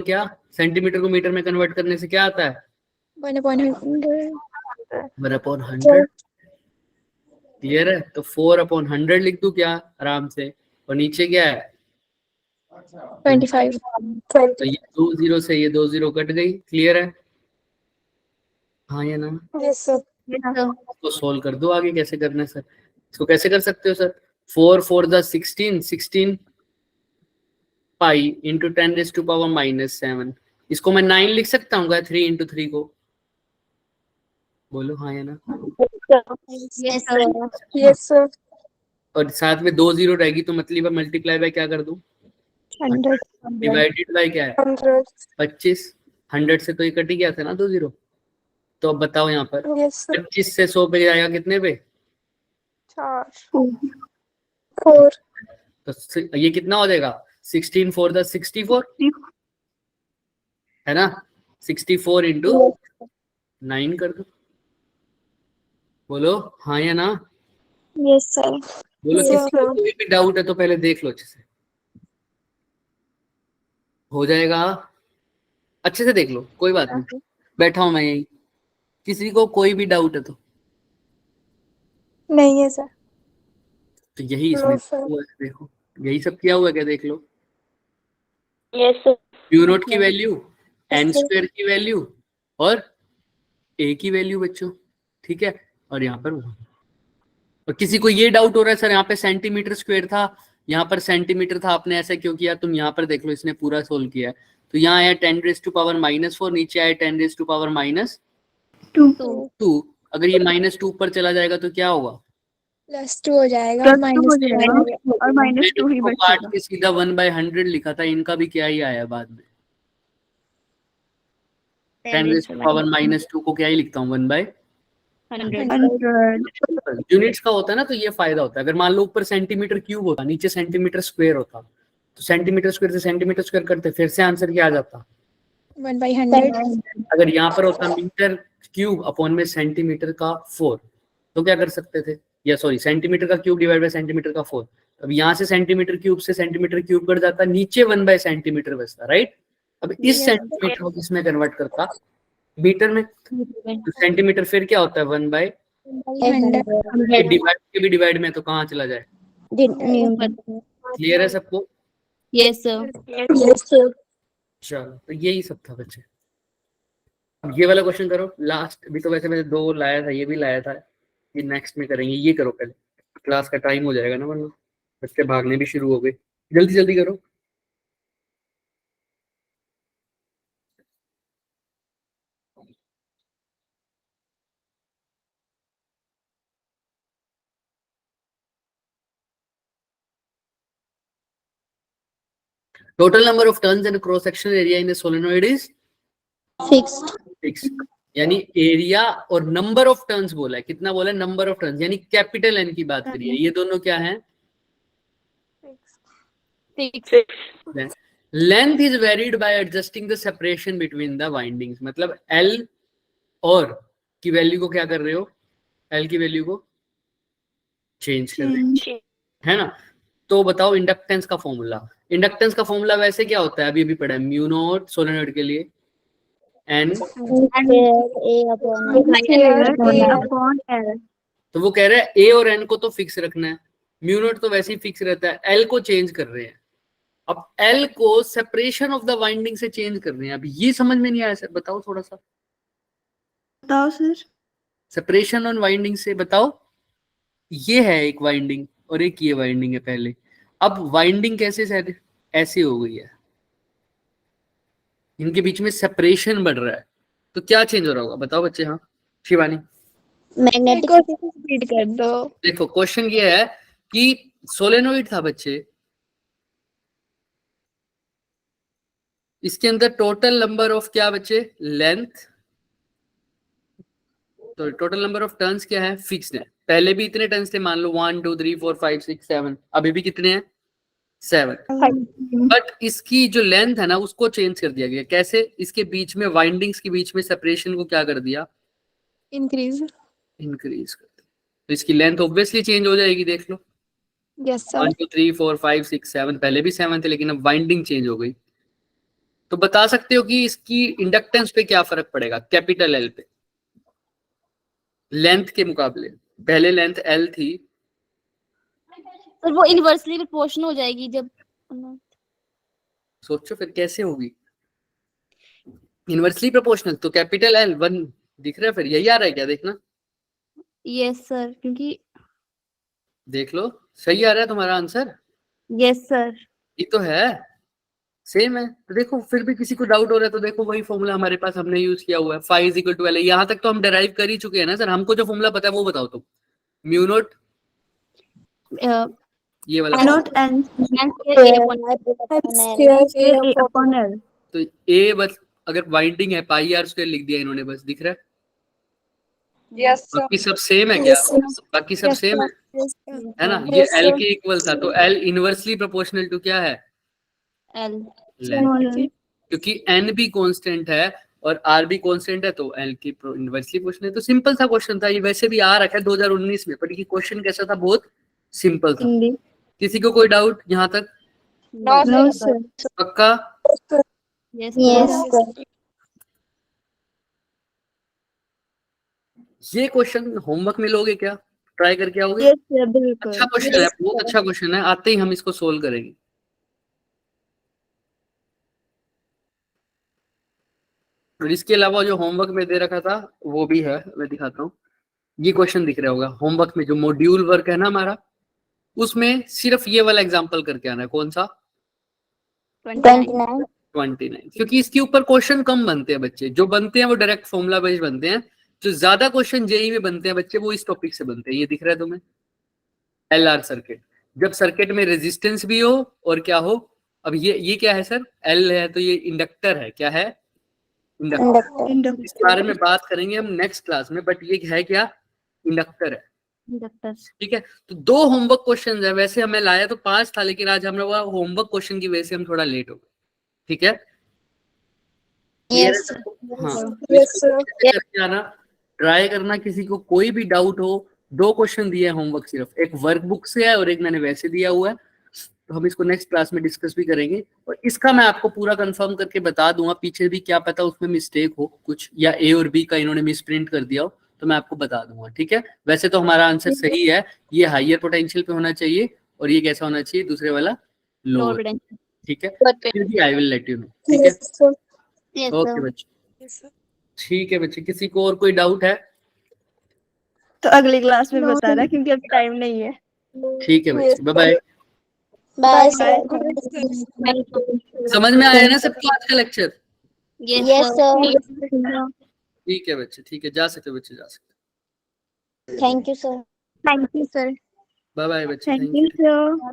क्या? सेंटीमीटर को मीटर में कन्वर्ट करने से क्या आता है?
1/100।
1/100। क्लियर है? तो 4/100 लिख दूं क्या आराम से? और नीचे क्या है?
25।
तो ये 2 0 से ये 2 0 कट गई। क्लियर है? हाँ या ना?
Yes sir.
तो सोल्व कर दो। आगे कैसे करना है सर? इसको कैसे कर सकते हो सर? 4 4 the 16, 16 pi into 10⁻⁻7। इसको मैं 9 लिख सकता हूँ क्या 3 इंटू 3 को? बोलो हाँ या ना।
Yes, sir.
Yes, sir.
और साथ में 2 0 रहेगी तो मतलब मल्टीप्लाई बाय क्या कर दूं?
100.
डिवाइडेड बाय क्या है?
100.
25। 100 से तो ये कट ही गया था ना 2 0। तो अब बताओ यहाँ पर
Yes, sir.
25 से 100 पे जाएगा कितने पे?
4. 4.
तो ये कितना हो जाएगा? 16 4 द 64 है ना। 64 इंटू 9 कर दो। बोलो हाँ या ना।
Yes, sir.
बोलो
Yes,
किसी को
sir.
कोई भी डाउट है तो पहले देख लो अच्छे से। हो जाएगा, अच्छे से देख लो, कोई बात नहीं, बैठा हूं मैं यही। किसी को कोई भी डाउट है तो
नहीं है सर।
तो यही इसमें
No, sir.
हुआ है, देखो यही सब किया हुआ है क्या, देख लो।
Yes, sir.
म्यू नॉट की value, N
Yes, sir.
Square की वैल्यू और ए की वैल्यू बच्चों, ठीक है। और यहाँ पर और किसी को ये डाउट हो रहा है सर यहाँ पे सेंटीमीटर स्क्वायर था, यहाँ पर सेंटीमीटर था, आपने ऐसा क्यों किया? तुम यहाँ पर देख लो, इसने पूरा सोल्व किया है। तो यहाँ आया 10⁻⁻4, नीचे आया 10⁻²। अगर ये -2 पर चला जाएगा तो क्या होगा?
+2 हो जाएगा।
+2 हो जाएगा और -2 ही
मैंने काट
बचेगा।
के सीधा 1/100 लिखा था, इनका भी क्या ही आया बाद में। 10⁻² को क्या ही लिखता हूँ 1/100।
100
यूनिट्स का होता है ना, तो ये फायदा होता है। अगर मान लो ऊपर सेंटीमीटर क्यूब होता, नीचे सेंटीमीटर स्क्वायर होता, तो सेंटीमीटर स्क्वायर से सेंटीमीटर स्क्वायर करते, फिर से आंसर क्या आ जाता?
1/100.
अगर यहाँ पर होता मीटर क्यूब अपॉन में सेंटीमीटर का 4, तो क्या कर सकते थे? या सॉरी, सेंटीमीटर का क्यूब डिवाइड बाय सेंटीमीटर का 4। अब यहाँ से सेंटीमीटर क्यूब से सेंटीमीटर क्यूब कट जाता, नीचे 1/सेंटीमीटर बचता, राइट। अब इस सेंटीमीटर को किसमें कन्वर्ट करता? मीटर में। तो सेंटीमीटर फिर क्या होता है? 1/100।
100.
डिवाइड के भी डिवाइड में, तो कहाँ चला जाए? क्लियर है सबको?
Yes, sir.
Yes, sir.
चलो, तो यही सब था बच्चे। अब ये वाला क्वेश्चन करो लास्ट। अभी तो वैसे मैंने 2 लाया था, ये भी लाया था, ये नेक्स्ट में करेंगे। ये करो पहले, क्लास का टाइम हो जाएगा ना, वरना बच्चे भागने भी शुरू हो गए। जल्दी जल्दी करो। Total number of turns in cross sectional area in solenoid is
Fixed.
Fix. यानी एरिया और नंबर ऑफ टर्न्स बोला है, कितना बोला है? नंबर ऑफ टर्न्स, यानी कैपिटल एन की बात करिए। ये दोनों क्या है?
Fixed.
Length is varied bye adjusting the separation between the windings. मतलब एल और की वैल्यू को क्या कर रहे हो? एल की वैल्यू को चेंज कर रहे हो, है ना। तो बताओ इंडक्टेंस का फॉर्मूला। इंडक्टेंस का फॉर्मूला वैसे क्या होता है? अभी अभी पढ़ा है, म्यू नॉट सोलेनोइड के लिए एन। तो वो कह रहे हैं ए और एन को तो फिक्स रखना है, म्यू नॉट तो वैसे ही फिक्स रहता है, एल को चेंज कर रहे हैं। अब एल को सेपरेशन ऑफ द वाइंडिंग से चेंज कर रहे हैं। अब ये समझ में नहीं आया सर, बताओ थोड़ा सा।
बताओ सर।
सेपरेशन ऑन वाइंडिंग से बताओ। ये है एक वाइंडिंग और एक ये वाइंडिंग है पहले। अब वाइंडिंग कैसे सर ऐसे हो गई है, इनके बीच में सेपरेशन बढ़ रहा है, तो क्या चेंज हो रहा होगा? बताओ बच्चे। हाँ शिवानी,
Magnetic.
रिपीट कर दो।
देखो क्वेश्चन ये है कि सोलेनोइड था बच्चे, इसके अंदर टोटल नंबर ऑफ क्या बच्चे? लेंथ। तो टोटल नंबर ऑफ टर्न्स क्या है? फिक्स्ड है। पहले भी इतने टर्न्स थे, मान लो 1 2 3 4 5 6 7, अभी भी कितने हैं? 7। बट इसकी जो लेंथ है ना, उसको चेंज कर दिया गया। कैसे? इसके बीच में वाइंडिंग्स के बीच में सेपरेशन को क्या कर दिया?
इंक्रीज।
इंक्रीज कर दिया। तो इसकी लेंथ ऑब्वियसली चेंज हो जाएगी, देख लो।
Yes sir.
1 2 3 4 5 6 7, पहले भी 7 थे, लेकिन अब वाइंडिंग चेंज हो गई। तो बता सकते हो कि इसकी इंडक्टेंस पे क्या फर्क पड़ेगा? कैपिटल एल पे, लेंथ के मुकाबले। पहले लेंथ एल थी,
और वो इनवर्सली प्रोपोर्शनल हो जाएगी जब।
सोचो फिर कैसे होगी इनवर्सली प्रोपोर्शनल। तो कैपिटल एल 1 दिख रहा है, फिर यही आ रहा है क्या? देखना,
यस सर, क्योंकि
देख लो सही आ रहा है तुम्हारा आंसर?
Yes sir.
ये तो है, सेम है। तो देखो फिर भी किसी को डाउट हो रहा है तो देखो वही फॉर्मूला हमारे पास हमने यूज किया हुआ है, phi is equal to L. यहाँ तक तो हम डिराइव कर ही चुके हैं ना सर। हमको जो फॉर्मूला पता है वो बताओ तुम। म्यू नोट ये वाला
नॉट एन अपॉन एल।
तो ए बस अगर बाइंडिंग है पाई आर स्क्वायर लिख दिया इन्होंने, बस दिख रहा है।
Yes sir.
बाकी सब सेम है क्या? बाकी सब सेम है ना। ये एल के इक्वल था तो एल इनवर्सली प्रोपोर्शनल टू क्या है?
एल।
क्योंकि एन भी कांस्टेंट है और आर भी कांस्टेंट है तो एल की इनवर्सली प्रोपोर्शनल है। तो सिंपल सा क्वेश्चन था ये, वैसे भी आ रखा है 2019 में, पर ये क्वेश्चन कैसा था? बहुत सिंपल था। किसी को कोई डाउट यहाँ तक?
No sir.
पक्का?
यस
ये क्वेश्चन होमवर्क में लोगे क्या? ट्राई करके आओगे?
यस सर बिल्कुल।
अच्छा क्वेश्चन है, बहुत अच्छा क्वेश्चन है। आते ही हम इसको सोल्व करेंगे। और इसके अलावा जो होमवर्क में दे रखा था वो भी है, मैं दिखाता हूँ। ये क्वेश्चन दिख रहा होगा होमवर्क में, जो मॉड्यूल वर्क है ना हमारा, उसमें सिर्फ ये वाला एग्जांपल करके आना है। कौन सा? 29। क्योंकि इसके ऊपर क्वेश्चन कम बनते हैं बच्चे, जो बनते हैं वो डायरेक्ट फॉर्मूला बेस्ड बनते हैं। जो ज्यादा क्वेश्चन जेई में बनते हैं बच्चे वो इस टॉपिक से बनते हैं। ये दिख रहा है तुम्हें? LR circuit. जब सर्किट में रेजिस्टेंस भी हो और क्या हो, अब ये क्या है सर? एल है तो ये इंडक्टर है। क्या है? इंडक्टर। इस बारे में बात करेंगे हम नेक्स्ट क्लास में, बट ये है क्या? इंडक्टर है। ठीक है। तो 2 होमवर्क क्वेश्चन है, वैसे हमें लाया तो 5 था, लेकिन आज हम लोग होमवर्क क्वेश्चन की वजह से हम थोड़ा लेट हो गए। ठीक है।
यस
करके आना, ट्राई करना। किसी को कोई भी डाउट हो, 2 क्वेश्चन दिए हैं होमवर्क, सिर्फ एक वर्कबुक से है और एक मैंने वैसे दिया हुआ है। तो हम इसको नेक्स्ट क्लास में डिस्कस भी करेंगे और इसका मैं आपको पूरा कंफर्म करके बता दूंगा। पीछे भी क्या पता उसमें मिस्टेक हो कुछ, या ए और बी का इन्होंने मिस प्रिंट कर दिया हो, तो मैं आपको बता दूंगा। ठीक है। वैसे तो हमारा आंसर सही है, ये हायर पोटेंशियल पे होना चाहिए और ये कैसा होना चाहिए? दूसरे वाला लोअर। ठीक है। फिर भी I will let you know. ठीक है। ओके बच्चे, ठीक है बच्चे। किसी को और कोई डाउट है?
तो अगली क्लास में बता रहा क्योंकि अब टाइम नहीं है।
ठीक है बच्चे, बाय बाय।
बाय।
समझ में आया ना सबको आज का लेक्चर?
Yes sir.
ठीक है बच्चे, ठीक है। जा सकते हो बच्चे, जा सकते।
Thank you sir.
Thank you sir.
Bye bye बच्चे,
थैंक यू सर।